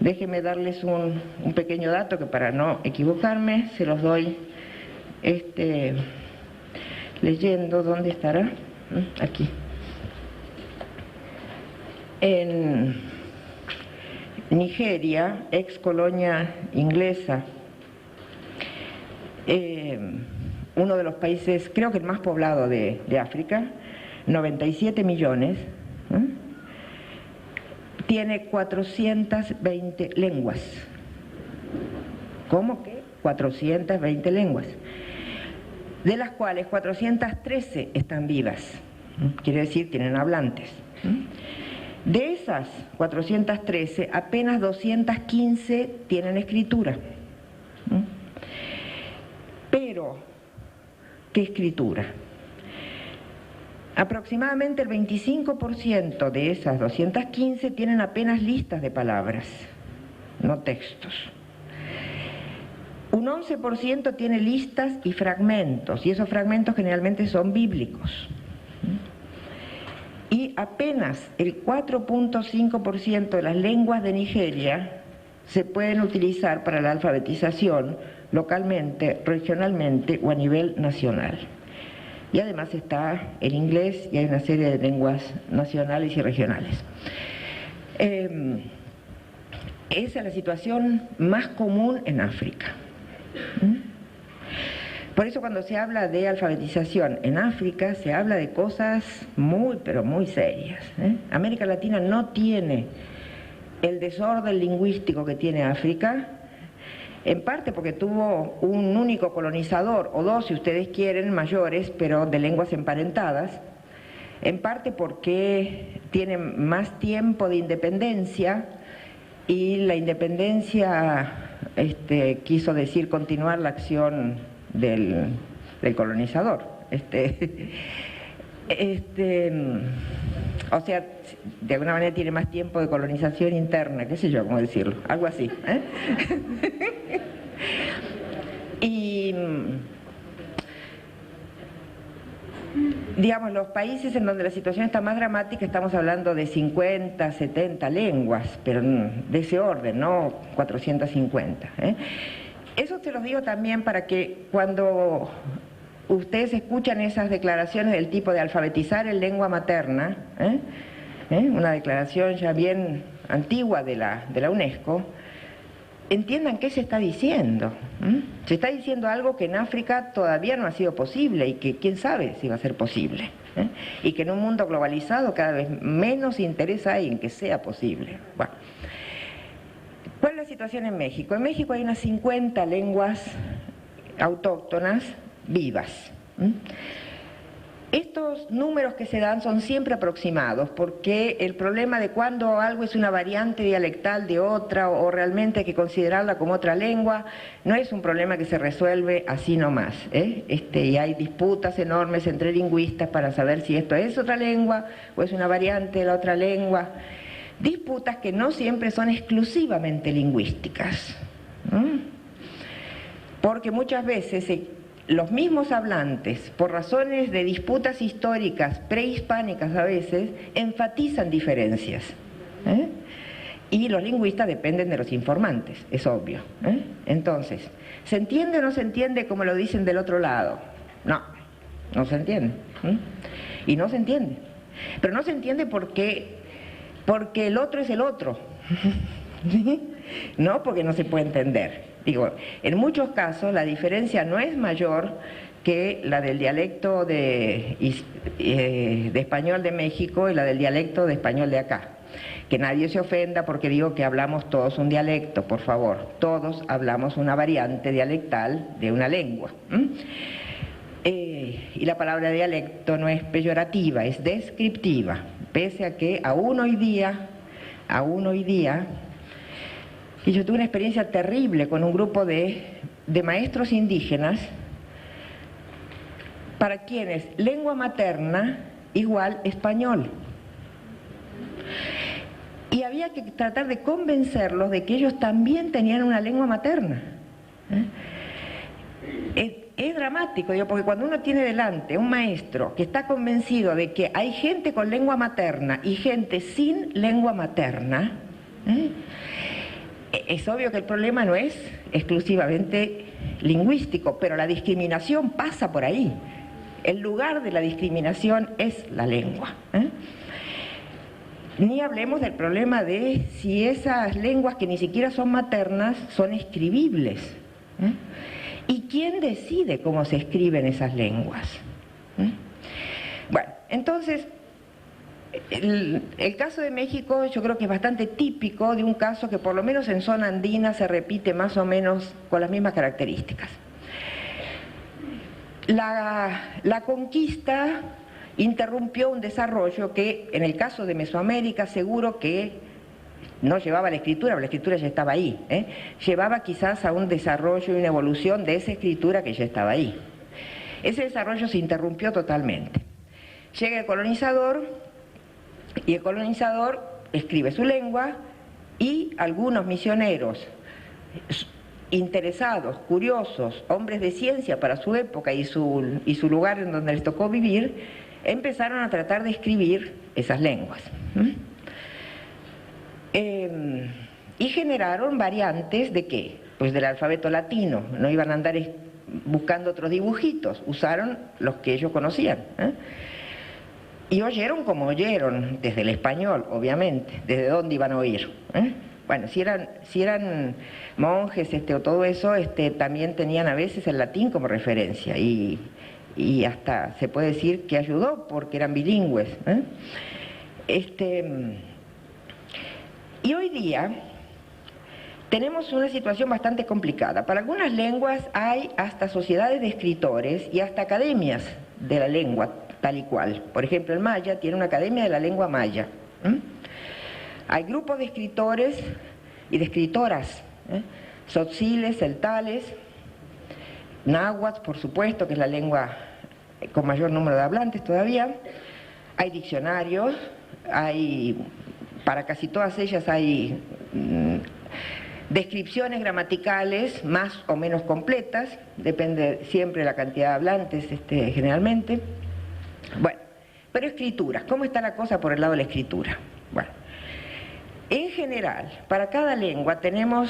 déjenme darles un pequeño dato que para no equivocarme se los doy leyendo. ¿Dónde estará? Aquí. En Nigeria, ex colonia inglesa, uno de los países, creo que el más poblado de África, 97 millones, tiene 420 lenguas. ¿Cómo que? 420 lenguas, de las cuales 413 están vivas, quiere decir tienen hablantes. De esas 413, apenas 215 tienen escritura. Pero, ¿qué escritura? Aproximadamente el 25% de esas 215 tienen apenas listas de palabras, no textos. Un 11% tiene listas y fragmentos, y esos fragmentos generalmente son bíblicos. Y apenas el 4.5% de las lenguas de Nigeria se pueden utilizar para la alfabetización localmente, regionalmente o a nivel nacional. Y además está el inglés y hay una serie de lenguas nacionales y regionales. Esa es la situación más común en África. Por eso cuando se habla de alfabetización en África se habla de cosas muy, pero muy serias. América Latina no tiene el desorden lingüístico que tiene África, en parte porque tuvo un único colonizador, o dos si ustedes quieren, mayores, pero de lenguas emparentadas, en parte porque tiene más tiempo de independencia, y la independencia quiso decir continuar la acción del colonizador. O sea, de alguna manera tiene más tiempo de colonización interna, qué sé yo cómo decirlo, algo así. Y digamos, los países en donde la situación está más dramática, estamos hablando de 50, 70 lenguas, pero de ese orden, no 450. Eso se los digo también para que cuando ustedes escuchan esas declaraciones del tipo de alfabetizar en lengua materna, una declaración ya bien antigua de la UNESCO, entiendan qué se está diciendo. Se está diciendo algo que en África todavía no ha sido posible y que quién sabe si va a ser posible. Y que en un mundo globalizado cada vez menos interés hay en que sea posible. Bueno. ¿Cuál es la situación en México? En México hay unas 50 lenguas autóctonas vivas. Estos números que se dan son siempre aproximados, porque el problema de cuando algo es una variante dialectal de otra o realmente hay que considerarla como otra lengua, no es un problema que se resuelve así nomás. Y hay disputas enormes entre lingüistas para saber si esto es otra lengua o es una variante de la otra lengua. Disputas que no siempre son exclusivamente lingüísticas, porque muchas veces los mismos hablantes, por razones de disputas históricas, prehispánicas a veces, enfatizan diferencias. Y los lingüistas dependen de los informantes, es obvio. Entonces, ¿se entiende o no se entiende como lo dicen del otro lado? No, no se entiende. Y no se entiende. Pero no se entiende porque el otro es el otro. No porque no se puede entender. Digo, en muchos casos la diferencia no es mayor que la del dialecto de español de México y la del dialecto de español de acá. Que nadie se ofenda porque digo que hablamos todos un dialecto, por favor. Todos hablamos una variante dialectal de una lengua. Y la palabra dialecto no es peyorativa, es descriptiva. Pese a que aún hoy día, y yo tuve una experiencia terrible con un grupo de maestros indígenas para quienes lengua materna igual español. Y había había que tratar de convencerlos de que ellos también tenían una lengua materna. Es dramático, digo, porque cuando uno tiene delante un maestro que está convencido de que hay gente con lengua materna y gente sin lengua materna, es obvio que el problema no es exclusivamente lingüístico, pero la discriminación pasa por ahí. El lugar de la discriminación es la lengua. Ni hablemos del problema de si esas lenguas que ni siquiera son maternas son escribibles. ¿Y quién decide cómo se escriben esas lenguas? Bueno, entonces, el caso de México yo creo que es bastante típico de un caso que por lo menos en zona andina se repite más o menos con las mismas características. La conquista interrumpió un desarrollo que en el caso de Mesoamérica seguro que no llevaba a la escritura ya estaba ahí, llevaba quizás a un desarrollo y una evolución de esa escritura que ya estaba ahí. Ese desarrollo se interrumpió totalmente. Llega el colonizador y el colonizador escribe su lengua y algunos misioneros interesados, curiosos, hombres de ciencia para su época y su lugar en donde les tocó vivir, empezaron a tratar de escribir esas lenguas. Y generaron variantes ¿de qué? Pues del alfabeto latino, no iban a andar buscando otros dibujitos, usaron los que ellos conocían. Y oyeron como oyeron, desde el español, obviamente, desde dónde iban a oír. Bueno, si eran monjes o todo eso, también tenían a veces el latín como referencia y hasta se puede decir que ayudó porque eran bilingües. Y hoy día tenemos una situación bastante complicada. Para algunas lenguas hay hasta sociedades de escritores y hasta academias de la lengua tal y cual. Por ejemplo, el maya tiene una academia de la lengua maya. Hay grupos de escritores y de escritoras, tzotziles, celtales, náhuatl, por supuesto, que es la lengua con mayor número de hablantes todavía. Hay diccionarios, para casi todas ellas hay descripciones gramaticales más o menos completas, depende siempre de la cantidad de hablantes generalmente. Bueno, pero escrituras, ¿cómo está la cosa por el lado de la escritura? Bueno, en general, para cada lengua tenemos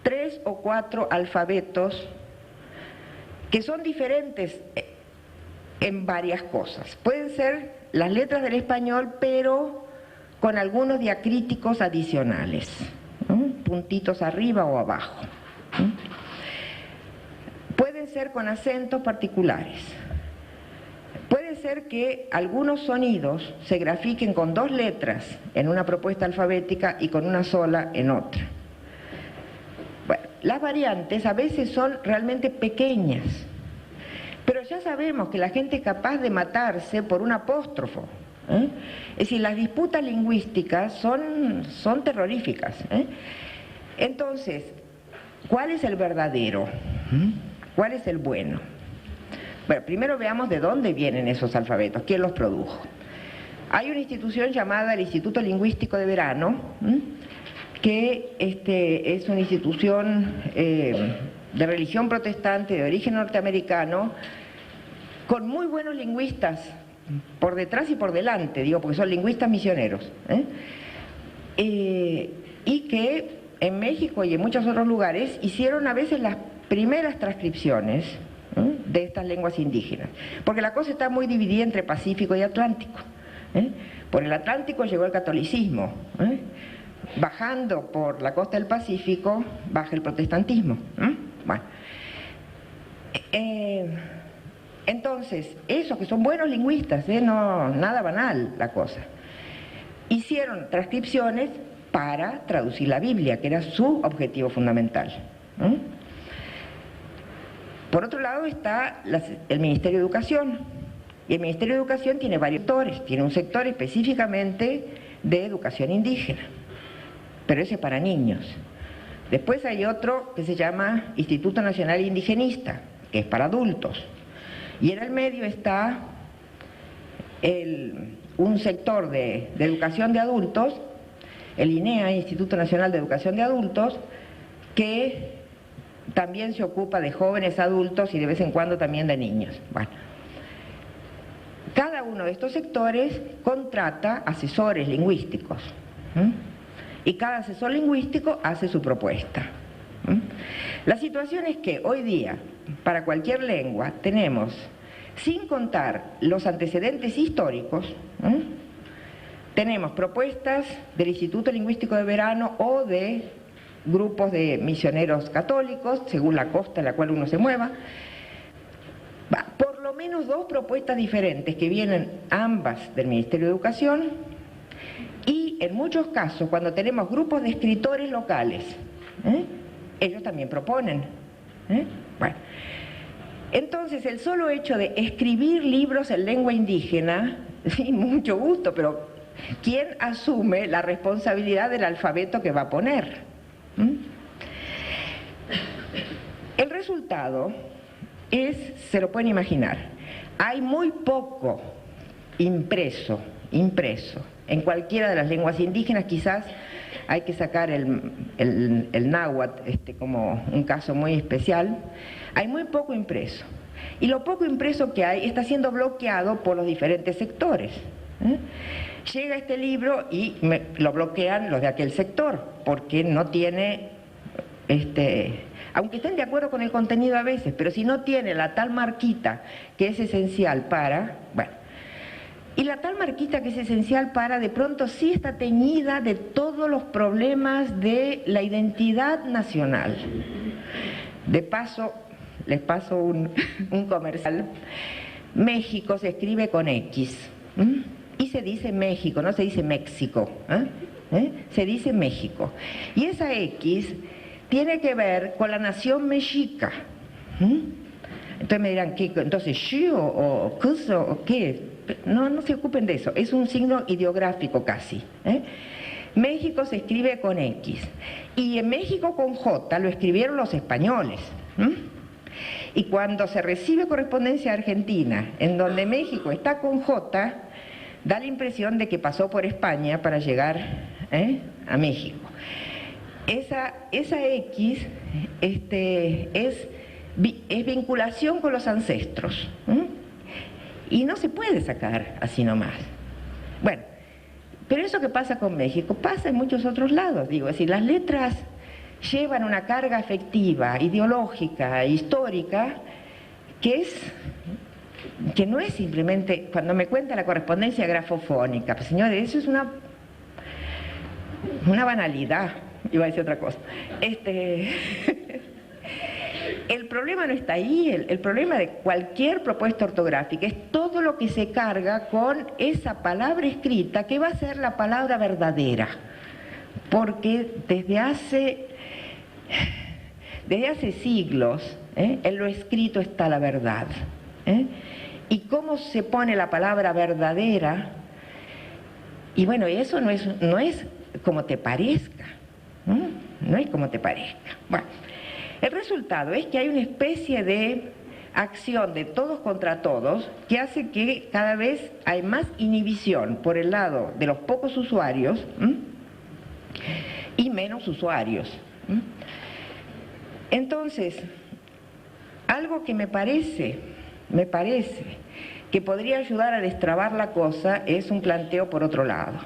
3 o 4 alfabetos que son diferentes en varias cosas. Pueden ser las letras del español, pero con algunos diacríticos adicionales, puntitos arriba o abajo. Pueden ser con acentos particulares. Puede ser que algunos sonidos se grafiquen con 2 letras en una propuesta alfabética y con una sola en otra. Bueno, las variantes a veces son realmente pequeñas, pero ya sabemos que la gente es capaz de matarse por un apóstrofo. Es decir, las disputas lingüísticas son terroríficas. Entonces, ¿cuál es el verdadero? ¿Cuál es el bueno? Bueno, primero veamos de dónde vienen esos alfabetos, quién los produjo. Hay una institución llamada el Instituto Lingüístico de Verano, que es una institución de religión protestante de origen norteamericano, con muy buenos lingüistas por detrás y por delante, digo, porque son lingüistas misioneros, y que en México y en muchos otros lugares hicieron a veces las primeras transcripciones de estas lenguas indígenas, porque la cosa está muy dividida entre Pacífico y Atlántico. Por el Atlántico llegó el catolicismo, bajando por la costa del Pacífico baja el protestantismo. Bueno, entonces, esos que son buenos lingüistas, no, nada banal la cosa, hicieron transcripciones para traducir la Biblia, que era su objetivo fundamental. Por otro lado está el Ministerio de Educación, y el Ministerio de Educación tiene varios sectores, tiene un sector específicamente de educación indígena, pero ese es para niños. Después hay otro que se llama Instituto Nacional Indigenista, que es para adultos, y en el medio está un sector de educación de adultos el INEA, Instituto Nacional de Educación de Adultos, que también se ocupa de jóvenes adultos y de vez en cuando también de niños. Bueno, cada uno de estos sectores contrata asesores lingüísticos, y cada asesor lingüístico hace su propuesta. La situación es que hoy día, para cualquier lengua, tenemos, sin contar los antecedentes históricos, tenemos propuestas del Instituto Lingüístico de Verano o de grupos de misioneros católicos, según la costa en la cual uno se mueva, por lo menos 2 propuestas diferentes que vienen ambas del Ministerio de Educación, y en muchos casos, cuando tenemos grupos de escritores locales, ellos también proponen. Bueno, entonces el solo hecho de escribir libros en lengua indígena, sí, mucho gusto, pero ¿quién asume la responsabilidad del alfabeto que va a poner? El resultado es, se lo pueden imaginar, hay muy poco impreso en cualquiera de las lenguas indígenas. Quizás hay que sacar el náhuatl como un caso muy especial. Hay muy poco impreso, y lo poco impreso que hay está siendo bloqueado por los diferentes sectores. Llega este libro y lo bloquean los de aquel sector, porque no tiene, aunque estén de acuerdo con el contenido a veces, pero si no tiene la tal marquita que es esencial para, bueno, y la tal marquita que es esencial para, de pronto sí está teñida de todos los problemas de la identidad nacional. De paso, les paso un comercial. México se escribe con X, y se dice México, no se dice México, se dice México. Y esa X tiene que ver con la nación mexica. Entonces me dirán, ¿qué? Entonces, ¿sí o cuso o qué? No se ocupen de eso, es un signo ideográfico casi. México se escribe con X, y en México con J lo escribieron los españoles. Y cuando se recibe correspondencia argentina, en donde México está con J, da la impresión de que pasó por España para llegar a México. Esa X es vinculación con los ancestros, y no se puede sacar así nomás. Bueno, pero eso que pasa con México pasa en muchos otros lados, digo, es decir, las letras llevan una carga afectiva, ideológica, histórica, que no es simplemente, cuando me cuenta la correspondencia grafofónica, pues señores, eso es una banalidad, iba a decir otra cosa. El problema no está ahí, el problema de cualquier propuesta ortográfica es todo lo que se carga con esa palabra escrita que va a ser la palabra verdadera, porque desde hace siglos en lo escrito está la verdad. Y cómo se pone la palabra verdadera, y bueno, eso no es como te parezca, no es como te parezca. Bueno, el resultado es que hay una especie de acción de todos contra todos que hace que cada vez hay más inhibición por el lado de los pocos usuarios y menos usuarios. Entonces, algo que me parece que podría ayudar a destrabar la cosa es un planteo por otro lado.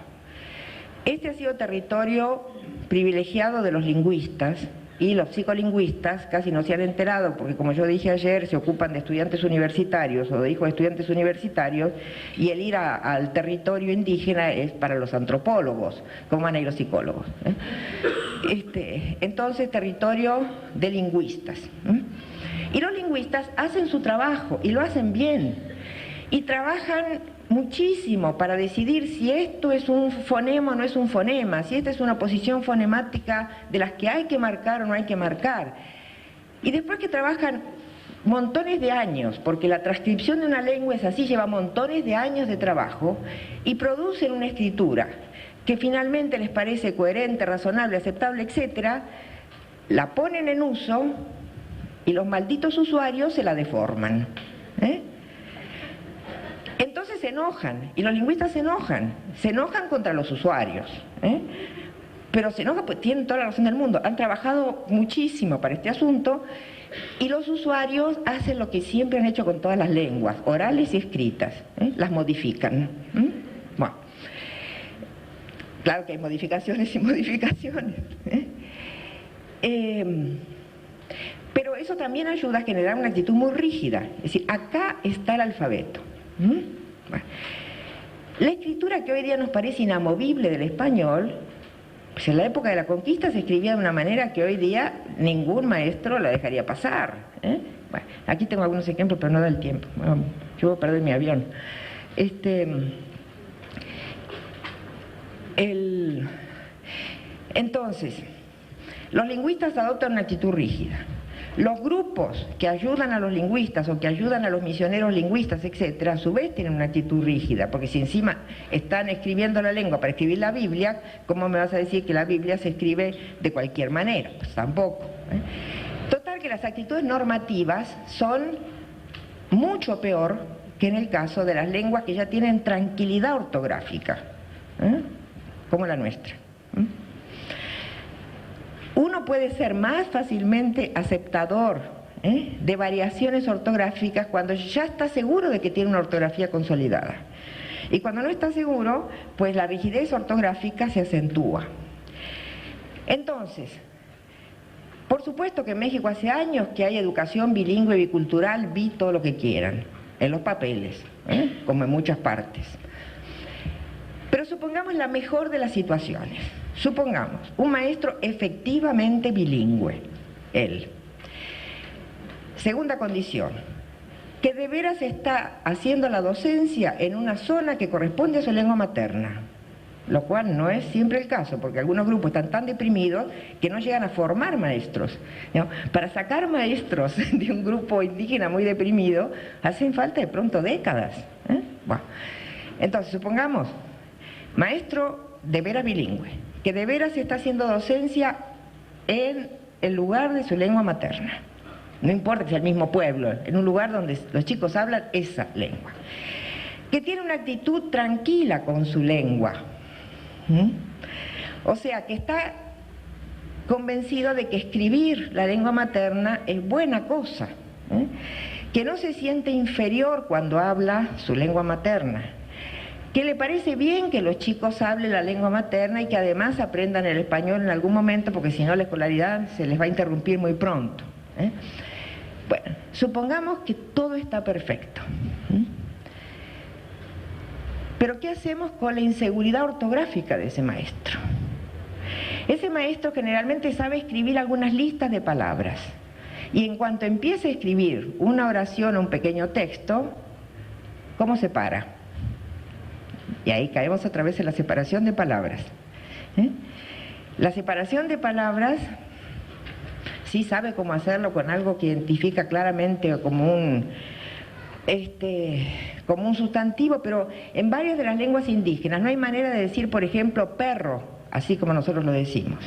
Este ha sido territorio privilegiado de los lingüistas, y los psicolingüistas casi no se han enterado, porque como yo dije ayer, se ocupan de estudiantes universitarios o de hijos de estudiantes universitarios, y el ir al territorio indígena es para los antropólogos, como van a ir los psicólogos. Entonces, territorio de lingüistas. Y los lingüistas hacen su trabajo, y lo hacen bien, y trabajan muchísimo para decidir si esto es un fonema o no es un fonema, si esta es una posición fonemática de las que hay que marcar o no hay que marcar. Y después que trabajan montones de años, porque la transcripción de una lengua es así, lleva montones de años de trabajo, y producen una escritura que finalmente les parece coherente, razonable, aceptable, etcétera, la ponen en uso y los malditos usuarios se la deforman. Entonces se enojan, y los lingüistas se enojan contra los usuarios, pero se enoja, pues tienen toda la razón del mundo. Han trabajado muchísimo para este asunto y los usuarios hacen lo que siempre han hecho con todas las lenguas, orales y escritas, las modifican. Bueno, claro que hay modificaciones y modificaciones. Pero eso también ayuda a generar una actitud muy rígida. Es decir, acá está el alfabeto. Bueno. La escritura que hoy día nos parece inamovible del español, pues en la época de la conquista se escribía de una manera que hoy día ningún maestro la dejaría pasar. Bueno, aquí tengo algunos ejemplos, pero no da el tiempo. Bueno, yo voy a perder mi avión. Entonces, los lingüistas adoptan una actitud rígida. Los grupos que ayudan a los lingüistas o que ayudan a los misioneros lingüistas, etcétera, a su vez tienen una actitud rígida, porque si encima están escribiendo la lengua para escribir la Biblia, ¿cómo me vas a decir que la Biblia se escribe de cualquier manera? Pues tampoco. Total, que las actitudes normativas son mucho peor que en el caso de las lenguas que ya tienen tranquilidad ortográfica, como la nuestra. Uno puede ser más fácilmente aceptador de variaciones ortográficas cuando ya está seguro de que tiene una ortografía consolidada. Y cuando no está seguro, pues la rigidez ortográfica se acentúa. Entonces, por supuesto que en México hace años que hay educación bilingüe, bicultural, todo lo que quieran, en los papeles, como en muchas partes. Pero supongamos la mejor de las situaciones. Supongamos un maestro efectivamente bilingüe, él. Segunda condición, que de veras está haciendo la docencia en una zona que corresponde a su lengua materna, lo cual no es siempre el caso, porque algunos grupos están tan deprimidos que no llegan a formar maestros, ¿no? Para sacar maestros de un grupo indígena muy deprimido, hacen falta de pronto décadas. Bueno, entonces, supongamos, maestro de veras bilingüe, que de veras está haciendo docencia en el lugar de su lengua materna. No importa que sea el mismo pueblo, en un lugar donde los chicos hablan esa lengua. Que tiene una actitud tranquila con su lengua. O sea, que está convencido de que escribir la lengua materna es buena cosa. Que no se siente inferior cuando habla su lengua materna. Que le parece bien que los chicos hablen la lengua materna y que además aprendan el español en algún momento, porque si no la escolaridad se les va a interrumpir muy pronto. Bueno, supongamos que todo está perfecto. Pero ¿qué hacemos con la inseguridad ortográfica de ese maestro? Ese maestro generalmente sabe escribir algunas listas de palabras y en cuanto empiece a escribir una oración o un pequeño texto, ¿cómo se para? Y ahí caemos otra vez en la separación de palabras. La separación de palabras sí sabe cómo hacerlo con algo que identifica claramente como un sustantivo, pero en varias de las lenguas indígenas no hay manera de decir, por ejemplo, perro, así como nosotros lo decimos.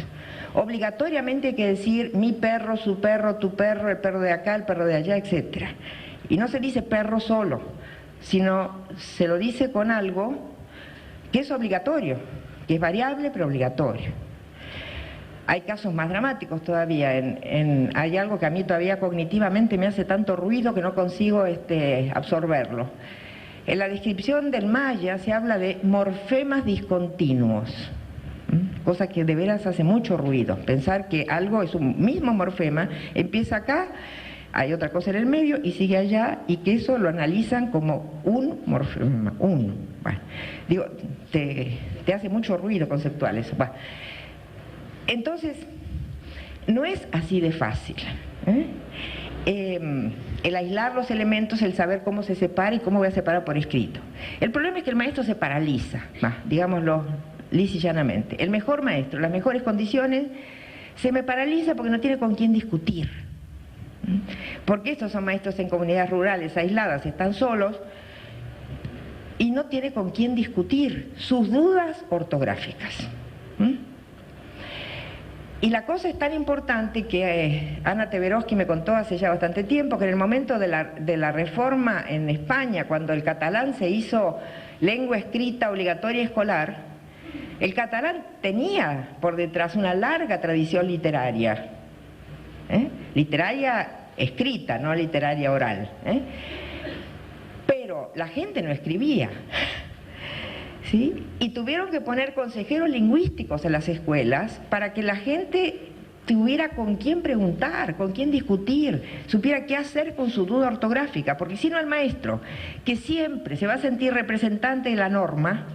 Obligatoriamente hay que decir mi perro, su perro, tu perro, el perro de acá, el perro de allá, etc. Y no se dice perro solo, sino se lo dice con algo que es obligatorio, que es variable pero obligatorio. Hay casos más dramáticos todavía, hay algo que a mí todavía cognitivamente me hace tanto ruido que no consigo absorberlo. En la descripción del maya se habla de morfemas discontinuos, cosa que de veras hace mucho ruido, pensar que algo es un mismo morfema, empieza acá, hay otra cosa en el medio y sigue allá, y que eso lo analizan como un morfema, uno. Bueno, digo, te hace mucho ruido conceptual eso. Bueno, entonces, no es así de fácil. El aislar los elementos, el saber cómo se separa y cómo voy a separar por escrito. El problema es que el maestro se paraliza, digámoslo lisa y llanamente. El mejor maestro, las mejores condiciones, se me paraliza porque no tiene con quién discutir. Porque estos son maestros en comunidades rurales aisladas, están solos y no tiene con quién discutir sus dudas ortográficas. Y la cosa es tan importante que Ana Teberovsky me contó hace ya bastante tiempo que en el momento de la reforma en España, cuando el catalán se hizo lengua escrita obligatoria escolar, El catalán tenía por detrás una larga tradición literaria, literaria escrita, no literaria oral, pero la gente no escribía, ¿sí? Y tuvieron que poner consejeros lingüísticos en las escuelas para que la gente tuviera con quién preguntar, con quién discutir, supiera qué hacer con su duda ortográfica, porque si no el maestro, que siempre se va a sentir representante de la norma,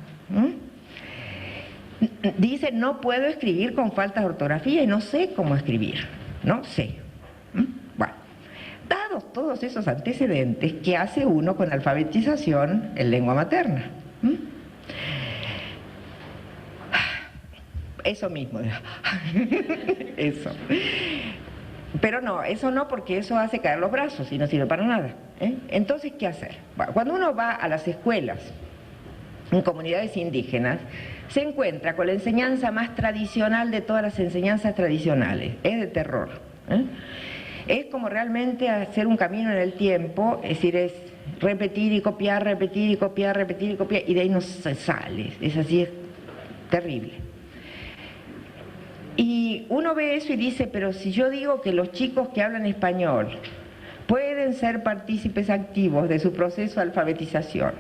dice: no puedo escribir con faltas de ortografía y no sé cómo escribir, no sé. Bueno, dados todos esos antecedentes, ¿qué hace uno con alfabetización en lengua materna? Eso mismo. Eso. Pero no, eso no, porque eso hace caer los brazos y no sirve para nada. Entonces, ¿qué hacer? Bueno, cuando uno va a las escuelas en comunidades indígenas, se encuentra con la enseñanza más tradicional de todas las enseñanzas tradicionales. Es de terror. Es como realmente hacer un camino en el tiempo, es decir, es repetir y copiar, repetir y copiar, repetir y copiar, y de ahí no se sale. Es así, es terrible. Y uno ve eso y dice: pero si yo digo que los chicos que hablan español pueden ser partícipes activos de su proceso de alfabetización,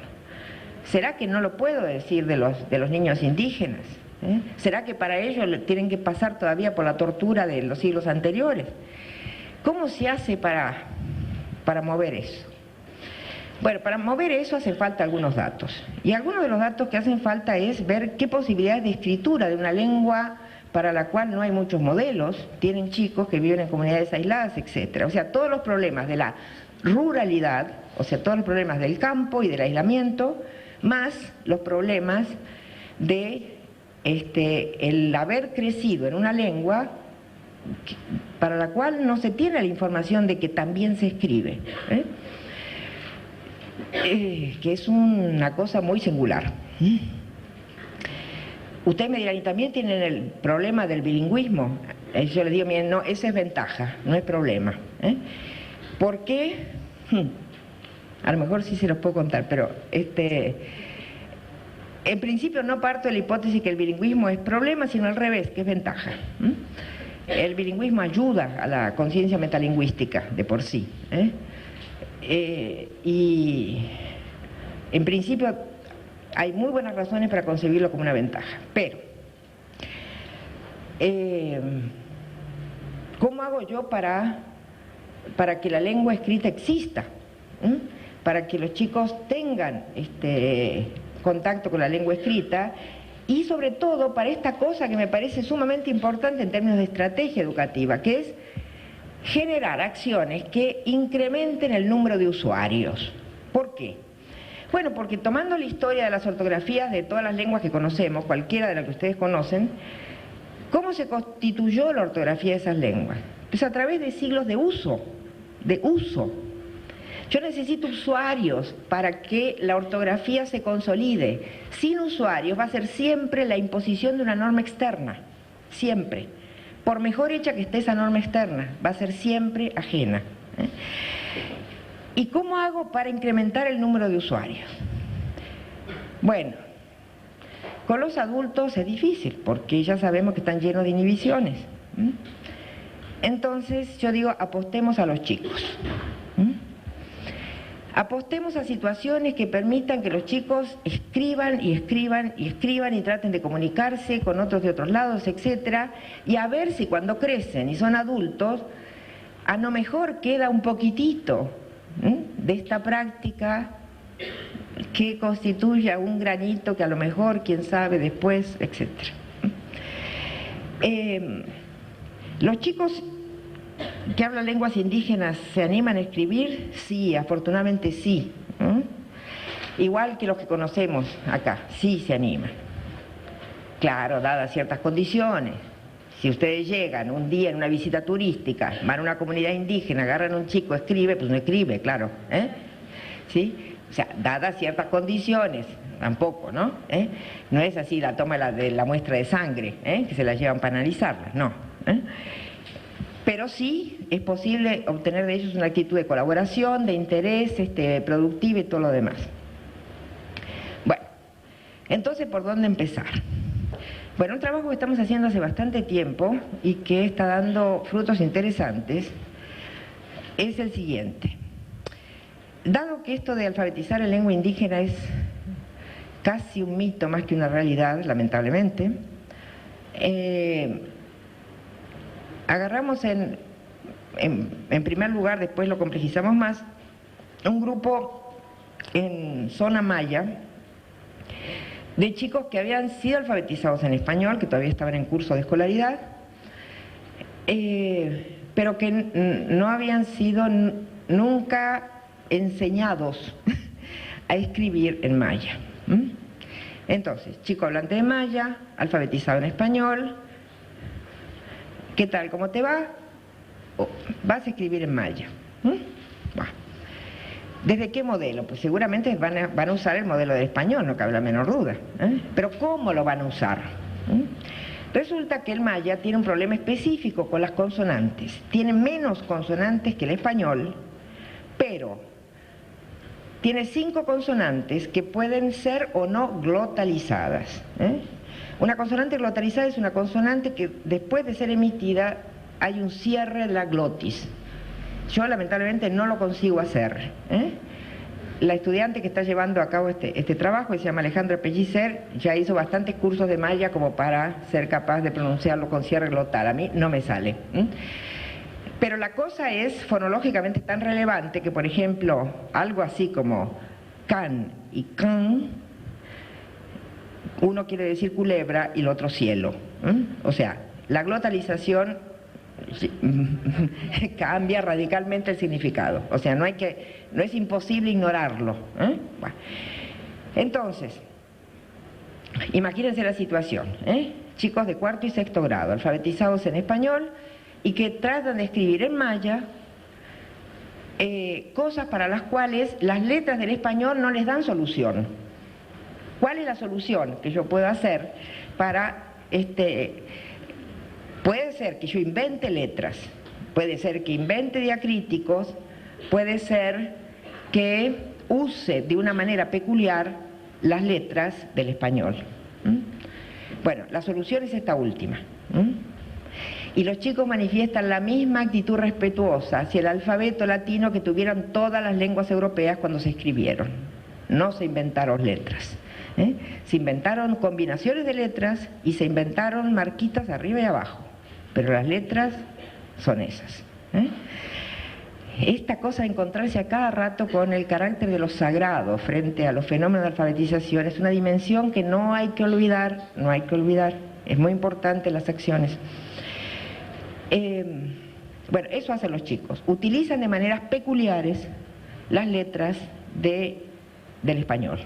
¿será que no lo puedo decir de los niños indígenas? ¿Será que para ellos tienen que pasar todavía por la tortura de los siglos anteriores? ¿Cómo se hace para mover eso? Bueno, para mover eso hacen falta algunos datos. Y algunos de los datos que hacen falta es ver qué posibilidades de escritura de una lengua para la cual no hay muchos modelos, tienen chicos que viven en comunidades aisladas, etc. O sea, todos los problemas de la ruralidad, o sea, todos los problemas del campo y del aislamiento, más los problemas de el haber crecido en una lengua para la cual no se tiene la información de que también se escribe, que es una cosa muy singular. Ustedes me dirán: y también tienen el problema del bilingüismo. Yo les digo: miren, no, esa es ventaja, no es problema. ¿Por qué? A lo mejor sí se los puedo contar, pero en principio no parto de la hipótesis que el bilingüismo es problema, sino al revés, que es ventaja. El bilingüismo ayuda a la conciencia metalingüística de por sí. Y en principio hay muy buenas razones para concebirlo como una ventaja. Pero, ¿cómo hago yo para que la lengua escrita exista? Para que los chicos tengan contacto con la lengua escrita, y sobre todo para esta cosa que me parece sumamente importante en términos de estrategia educativa, que es generar acciones que incrementen el número de usuarios. ¿Por qué? Bueno, porque tomando la historia de las ortografías de todas las lenguas que conocemos, cualquiera de las que ustedes conocen, ¿cómo se constituyó la ortografía de esas lenguas? Pues a través de siglos de uso. Yo necesito usuarios para que la ortografía se consolide. Sin usuarios va a ser siempre la imposición de una norma externa, siempre. Por mejor hecha que esté esa norma externa, va a ser siempre ajena. ¿Y cómo hago para incrementar el número de usuarios? Bueno, con los adultos es difícil, porque ya sabemos que están llenos de inhibiciones. Entonces yo digo: apostemos a los chicos. Apostemos a situaciones que permitan que los chicos escriban y escriban y escriban y traten de comunicarse con otros de otros lados, etc. Y a ver si cuando crecen y son adultos, a lo mejor queda un poquitito de esta práctica que constituya un granito que a lo mejor, quién sabe, después, etc. Los chicos que hablan lenguas indígenas ¿se animan a escribir? Sí, afortunadamente sí. Igual que los que conocemos acá, sí se animan. Claro, dadas ciertas condiciones. Si ustedes llegan un día en una visita turística, van a una comunidad indígena, agarran a un chico, escribe, pues no escribe, claro. ¿Sí? O sea, dadas ciertas condiciones, tampoco, ¿no? No es así la toma de la muestra de sangre, que se la llevan para analizarla, no. Pero sí es posible obtener de ellos una actitud de colaboración, de interés productiva y todo lo demás. Bueno, entonces, ¿por dónde empezar? Bueno, un trabajo que estamos haciendo hace bastante tiempo y que está dando frutos interesantes es el siguiente. Dado que esto de alfabetizar en lengua indígena es casi un mito más que una realidad, lamentablemente, agarramos en primer lugar, después lo complejizamos más, un grupo en zona maya de chicos que habían sido alfabetizados en español, que todavía estaban en curso de escolaridad, pero que no habían sido nunca enseñados a escribir en maya. Entonces, chico hablante de maya, alfabetizado en español, ¿qué tal? ¿Cómo te va? Vas a escribir en maya. ¿Desde qué modelo? Pues seguramente van a usar el modelo del español, no cabe la menor duda. Pero ¿cómo lo van a usar? Resulta que el maya tiene un problema específico con las consonantes. Tiene menos consonantes que el español, pero tiene 5 consonantes que pueden ser o no glotalizadas. Una consonante glotalizada es una consonante que después de ser emitida hay un cierre de la glotis. Yo lamentablemente no lo consigo hacer. La estudiante que está llevando a cabo este trabajo, que se llama Alejandra Pellicer, ya hizo bastantes cursos de maya como para ser capaz de pronunciarlo con cierre glotal. A mí no me sale. Pero la cosa es fonológicamente tan relevante que, por ejemplo, algo así como can y can, uno quiere decir culebra y el otro cielo. O sea, la glotalización cambia radicalmente el significado. O sea, no es imposible ignorarlo. Bueno. Entonces, imagínense la situación. Chicos de 4º y 6º grado, alfabetizados en español y que tratan de escribir en maya cosas para las cuales las letras del español no les dan solución. ¿Cuál es la solución que yo puedo hacer para puede ser que yo invente letras, puede ser que invente diacríticos, puede ser que use de una manera peculiar las letras del español. Bueno, la solución es esta última. Y los chicos manifiestan la misma actitud respetuosa hacia el alfabeto latino que tuvieron todas las lenguas europeas cuando se escribieron. No se inventaron letras. Se inventaron combinaciones de letras y se inventaron marquitas arriba y abajo. Pero las letras son esas. Esta cosa de encontrarse a cada rato con el carácter de lo sagrado frente a los fenómenos de alfabetización es una dimensión que no hay que olvidar, no hay que olvidar. Es muy importante las acciones. Bueno, eso hacen los chicos. Utilizan de maneras peculiares las letras del español.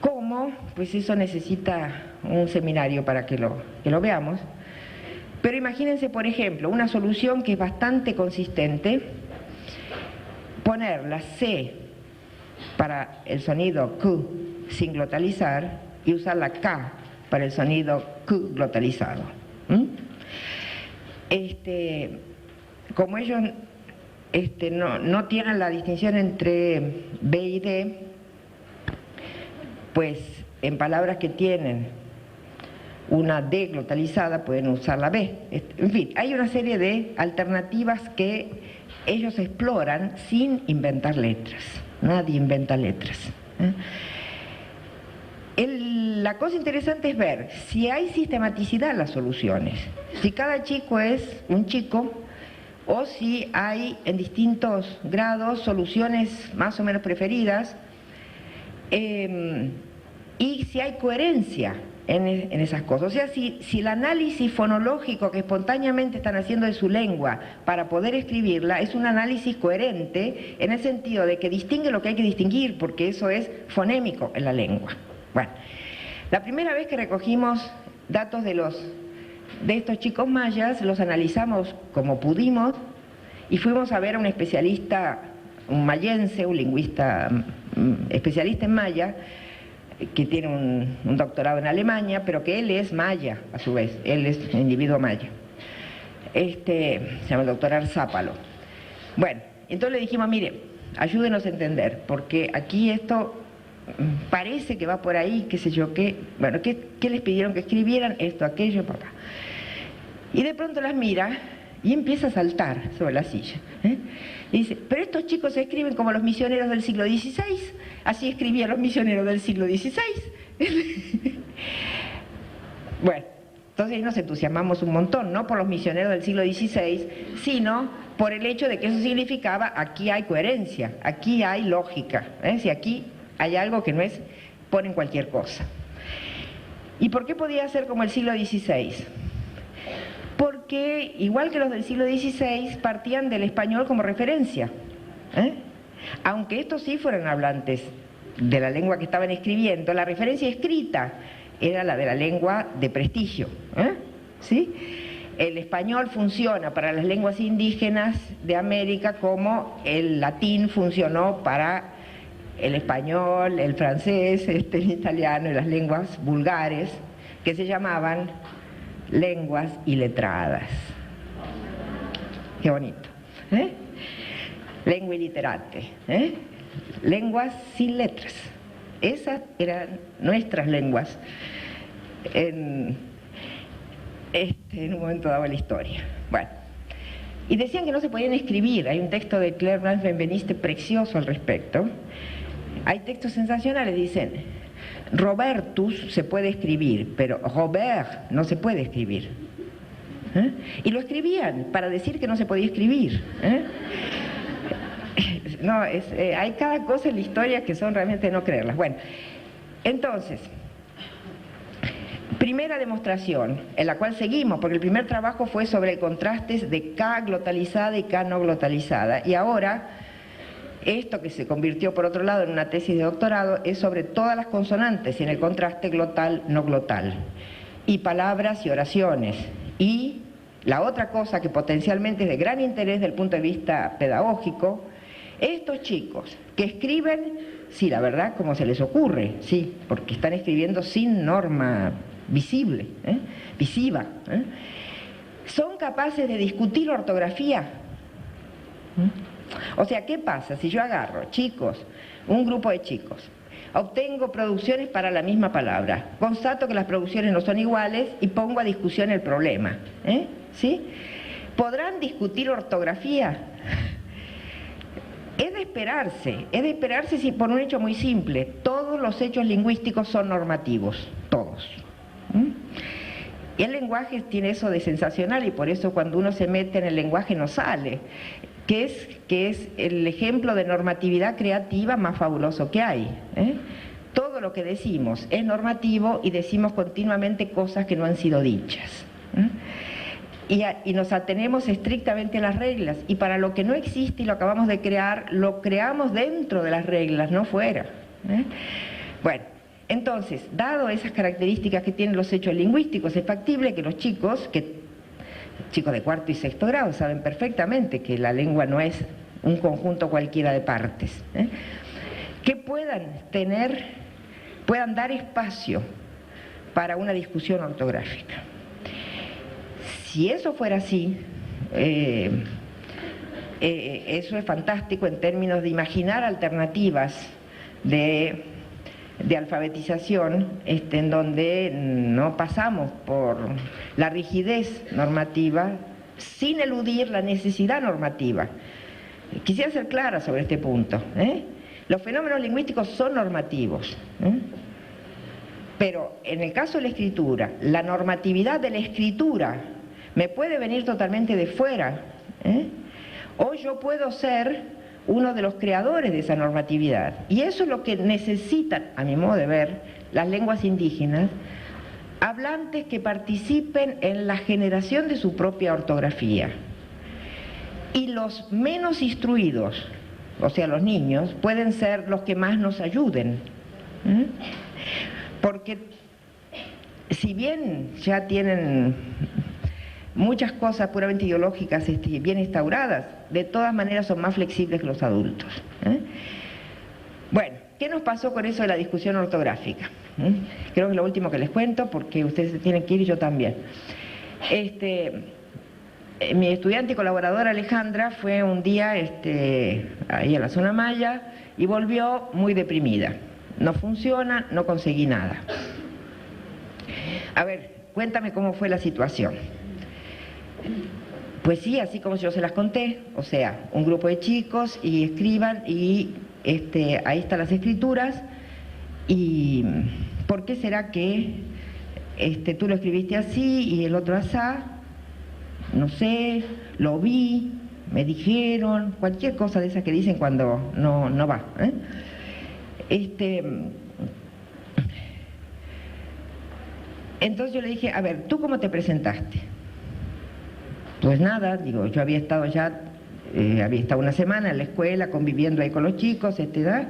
¿Cómo? Pues eso necesita un seminario para que lo veamos. Pero imagínense, por ejemplo, una solución que es bastante consistente, poner la C para el sonido Q sin glotalizar y usar la K para el sonido Q glotalizado. Como ellos no tienen la distinción entre B y D, pues en palabras que tienen una D glotalizada pueden usar la B. En fin, hay una serie de alternativas que ellos exploran sin inventar letras. Nadie inventa letras. La cosa interesante es ver si hay sistematicidad en las soluciones, si cada chico es un chico o si hay en distintos grados soluciones más o menos preferidas y si hay coherencia en esas cosas. O sea, si el análisis fonológico que espontáneamente están haciendo de su lengua para poder escribirla es un análisis coherente en el sentido de que distingue lo que hay que distinguir, porque eso es fonémico en la lengua. Bueno, la primera vez que recogimos datos de estos chicos mayas, los analizamos como pudimos y fuimos a ver a un especialista, un mayense, un lingüista especialista en maya, que tiene un doctorado en Alemania, pero que él es maya a su vez, él es un individuo maya. Se llama el doctor Arzápalo. Bueno, entonces le dijimos, mire, ayúdenos a entender, porque aquí esto parece que va por ahí, qué sé yo, qué les pidieron que escribieran, esto, aquello, por acá. Y de pronto las mira y empieza a saltar sobre la silla. Y dice, pero estos chicos escriben como los misioneros del siglo XVI, así escribían los misioneros del siglo XVI. Bueno, entonces nos entusiasmamos un montón, no por los misioneros del siglo XVI, sino por el hecho de que eso significaba, aquí hay coherencia, aquí hay lógica, si aquí hay algo que no es, ponen cualquier cosa. ¿Y por qué podía ser como el siglo XVI? Porque, igual que los del siglo XVI, partían del español como referencia, aunque estos sí fueran hablantes de la lengua que estaban escribiendo, la referencia escrita era la de la lengua de prestigio, ¿sí? El español funciona para las lenguas indígenas de América como el latín funcionó para el español, el francés, el italiano y las lenguas vulgares, que se llamaban lenguas iletradas. Qué bonito, lengua iliterate, lenguas sin letras. Esas eran nuestras lenguas en un momento dado de la historia. Bueno, y decían que no se podían escribir. Hay un texto de Claire Blanche Benveniste precioso al respecto. Hay textos sensacionales, dicen, Robertus se puede escribir, pero Robert no se puede escribir. Y lo escribían para decir que no se podía escribir. No, hay cada cosa en la historia que son realmente no creerlas. Bueno, entonces, primera demostración, en la cual seguimos, porque el primer trabajo fue sobre contrastes de K glotalizada y K no glotalizada, y ahora, esto que se convirtió por otro lado en una tesis de doctorado, es sobre todas las consonantes y en el contraste glotal-no glotal, y palabras y oraciones, y la otra cosa que potencialmente es de gran interés desde el punto de vista pedagógico, estos chicos que escriben, sí, la verdad, como se les ocurre, sí, porque están escribiendo sin norma visible, visiva, son capaces de discutir ortografía. O sea, ¿qué pasa si yo agarro chicos, un grupo de chicos, obtengo producciones para la misma palabra, constato que las producciones no son iguales y pongo a discusión el problema? ¿Sí? ¿Podrán discutir ortografía? Es de esperarse si por un hecho muy simple, todos los hechos lingüísticos son normativos, todos. Y el lenguaje tiene eso de sensacional y por eso cuando uno se mete en el lenguaje no sale, que es el ejemplo de normatividad creativa más fabuloso que hay. Todo lo que decimos es normativo y decimos continuamente cosas que no han sido dichas. Y nos atenemos estrictamente a las reglas, y para lo que no existe y lo acabamos de crear, lo creamos dentro de las reglas, no fuera. Bueno, entonces, dado esas características que tienen los hechos lingüísticos, es factible que los chicos de cuarto y sexto grado saben perfectamente que la lengua no es un conjunto cualquiera de partes, que puedan dar espacio para una discusión ortográfica. Si eso fuera así, eso es fantástico en términos de imaginar alternativas de alfabetización en donde no pasamos por la rigidez normativa sin eludir la necesidad normativa. Quisiera ser clara sobre este punto. Los fenómenos lingüísticos son normativos, pero en el caso de la escritura, la normatividad de la escritura me puede venir totalmente de fuera, o yo puedo ser uno de los creadores de esa normatividad. Y eso es lo que necesitan, a mi modo de ver, las lenguas indígenas, hablantes que participen en la generación de su propia ortografía. Y los menos instruidos, o sea, los niños, pueden ser los que más nos ayuden. Porque si bien ya tienen muchas cosas puramente ideológicas bien instauradas, de todas maneras son más flexibles que los adultos. Bueno, ¿qué nos pasó con eso de la discusión ortográfica? Creo que es lo último que les cuento porque ustedes se tienen que ir y yo también. Mi estudiante y colaboradora Alejandra fue un día ahí a la zona Maya y volvió muy deprimida. no funciona, no conseguí nada. A ver, cuéntame cómo fue la situación. Pues sí, así como yo se las conté, o sea, un grupo de chicos y escriban y ahí están las escrituras. ¿Y por qué será que tú lo escribiste así y el otro asá? No sé, lo vi, me dijeron, cualquier cosa de esas que dicen cuando no va. Entonces yo le dije, a ver, ¿tú cómo te presentaste? Pues nada, digo, yo había estado ya, había estado una semana en la escuela conviviendo ahí con los chicos, edad.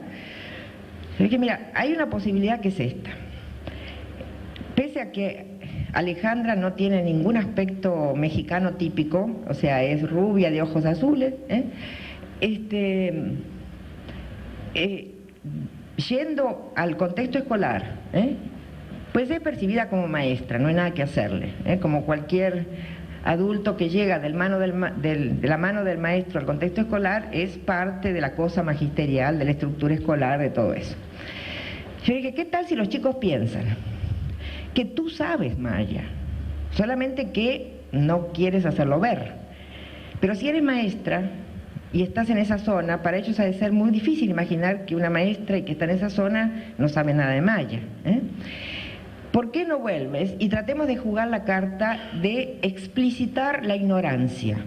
Le dije, mira, hay una posibilidad que es esta. Pese a que Alejandra no tiene ningún aspecto mexicano típico, o sea, es rubia de ojos azules, yendo al contexto escolar, pues es percibida como maestra, no hay nada que hacerle, como cualquier adulto que llega de la mano del maestro al contexto escolar, es parte de la cosa magisterial, de la estructura escolar, de todo eso. Yo dije, ¿qué tal si los chicos piensan que tú sabes maya, solamente que no quieres hacerlo ver? Pero si eres maestra y estás en esa zona, para ellos ha de ser muy difícil imaginar que una maestra y que está en esa zona no sabe nada de maya. ¿Por qué no vuelves y tratemos de jugar la carta de explicitar la ignorancia?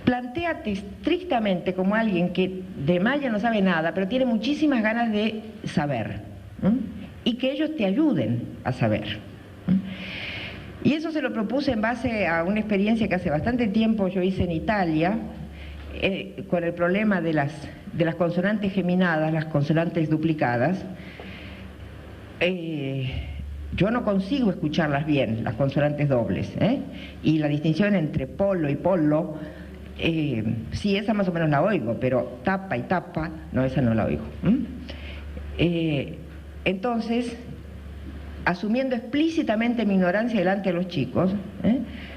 Plantéate estrictamente como alguien que de maya no sabe nada, pero tiene muchísimas ganas de saber, y que ellos te ayuden a saber. Y eso se lo propuse en base a una experiencia que hace bastante tiempo yo hice en Italia, con el problema de las consonantes geminadas, las consonantes duplicadas. Yo no consigo escucharlas bien, las consonantes dobles, y la distinción entre polo y pollo, sí, esa más o menos la oigo, pero tapa y tapa, no, esa no la oigo. Entonces, asumiendo explícitamente mi ignorancia delante de los chicos,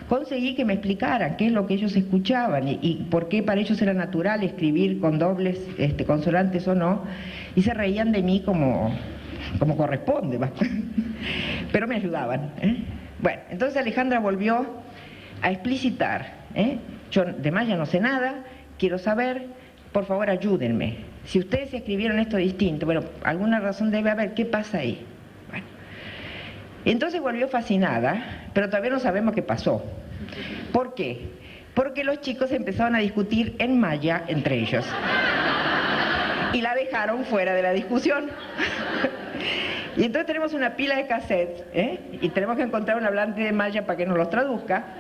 conseguí que me explicaran qué es lo que ellos escuchaban y por qué para ellos era natural escribir con dobles consonantes o no, y se reían de mí como corresponde, pero me ayudaban. Bueno, entonces Alejandra volvió a explicitar, yo de maya no sé nada, quiero saber, por favor ayúdenme. Si ustedes escribieron esto distinto, bueno, alguna razón debe haber, ¿qué pasa ahí? Bueno, entonces volvió fascinada, pero todavía no sabemos qué pasó. ¿Por qué? Porque los chicos empezaron a discutir en maya entre ellos y la dejaron fuera de la discusión. Y entonces tenemos una pila de cassettes, y tenemos que encontrar un hablante de maya para que nos los traduzca,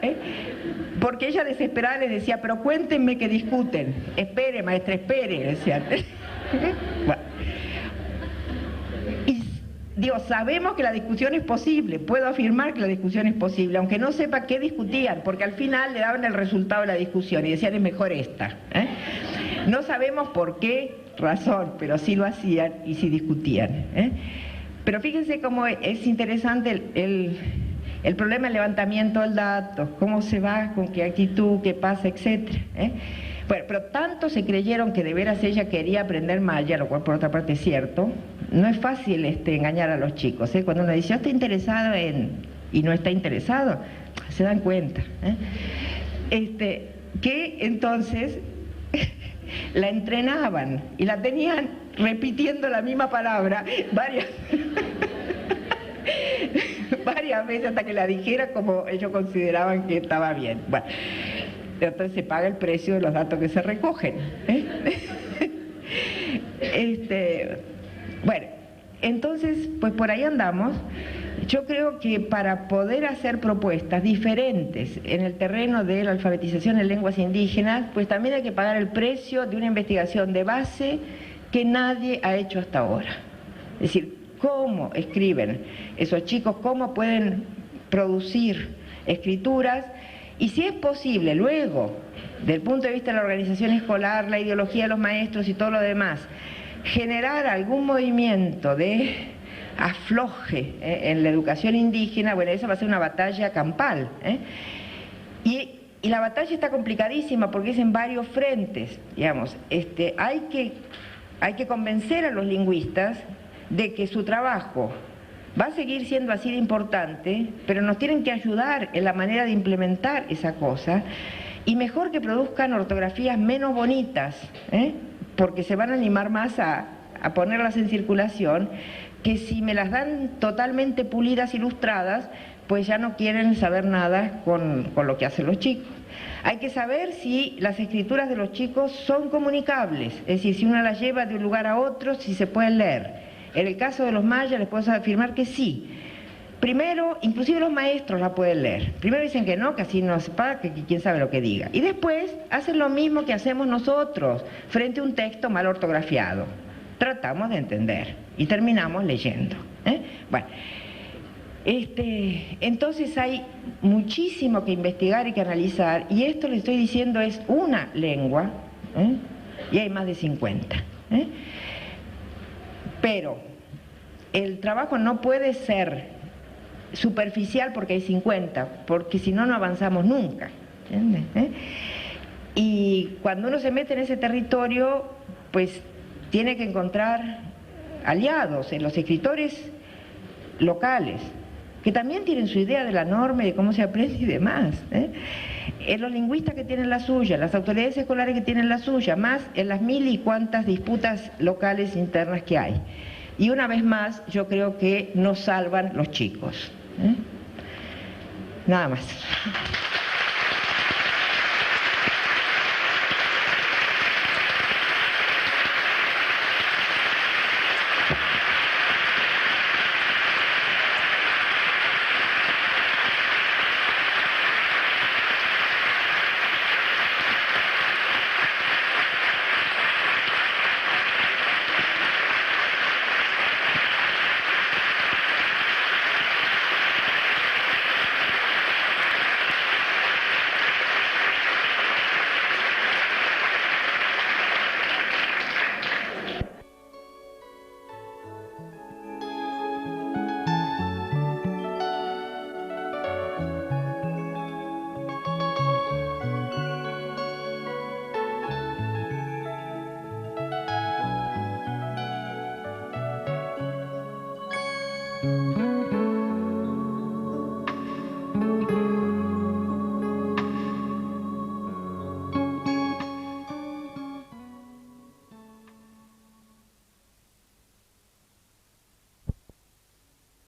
porque ella desesperada les decía, pero cuéntenme que discuten. Espere, maestra, espere, decían. Bueno. Y digo, sabemos que la discusión es posible, puedo afirmar que la discusión es posible, aunque no sepa qué discutían, porque al final le daban el resultado de la discusión y decían, es mejor esta. No sabemos por qué razón, pero sí lo hacían y sí discutían. Pero fíjense cómo es interesante el problema del levantamiento del dato, cómo se va, con qué actitud, qué pasa, etc. Bueno, pero tanto se creyeron que de veras ella quería aprender maya, lo cual por otra parte es cierto. No es fácil engañar a los chicos, cuando uno dice, yo estoy interesado y no está interesado, se dan cuenta. Que entonces la entrenaban y la tenían repitiendo la misma palabra varias veces hasta que la dijera como ellos consideraban que estaba bien. Bueno, entonces se paga el precio de los datos que se recogen. Bueno, entonces, pues por ahí andamos. Yo creo que para poder hacer propuestas diferentes en el terreno de la alfabetización en lenguas indígenas, pues también hay que pagar el precio de una investigación de base que nadie ha hecho hasta ahora. Es decir, cómo escriben esos chicos, cómo pueden producir escrituras, y si es posible luego, desde el punto de vista de la organización escolar, la ideología de los maestros y todo lo demás, generar algún movimiento de afloje en la educación indígena. Bueno, esa va a ser una batalla campal. Y la batalla está complicadísima porque es en varios frentes, digamos. Hay que hay que convencer a los lingüistas de que su trabajo va a seguir siendo así de importante, pero nos tienen que ayudar en la manera de implementar esa cosa, y mejor que produzcan ortografías menos bonitas, porque se van a animar más a ponerlas en circulación, que si me las dan totalmente pulidas, ilustradas, pues ya no quieren saber nada con lo que hacen los chicos. Hay que saber si las escrituras de los chicos son comunicables, es decir, si uno las lleva de un lugar a otro, si se pueden leer. En el caso de los mayas les puedo afirmar que sí. Primero, inclusive los maestros la pueden leer. Primero dicen que no, que así no se paga, que quién sabe lo que diga. Y después hacen lo mismo que hacemos nosotros frente a un texto mal ortografiado. Tratamos de entender y terminamos leyendo. Bueno, entonces hay muchísimo que investigar y que analizar, y esto le estoy diciendo es una lengua, y hay más de 50. Pero el trabajo no puede ser superficial porque hay 50, porque si no, no avanzamos nunca. Y cuando uno se mete en ese territorio, pues tiene que encontrar aliados en los escritores locales, que también tienen su idea de la norma y de cómo se aprende y demás. En los lingüistas que tienen la suya, las autoridades escolares que tienen la suya, más en las mil y cuantas disputas locales internas que hay. Y una vez más, yo creo que nos salvan los chicos. Nada más.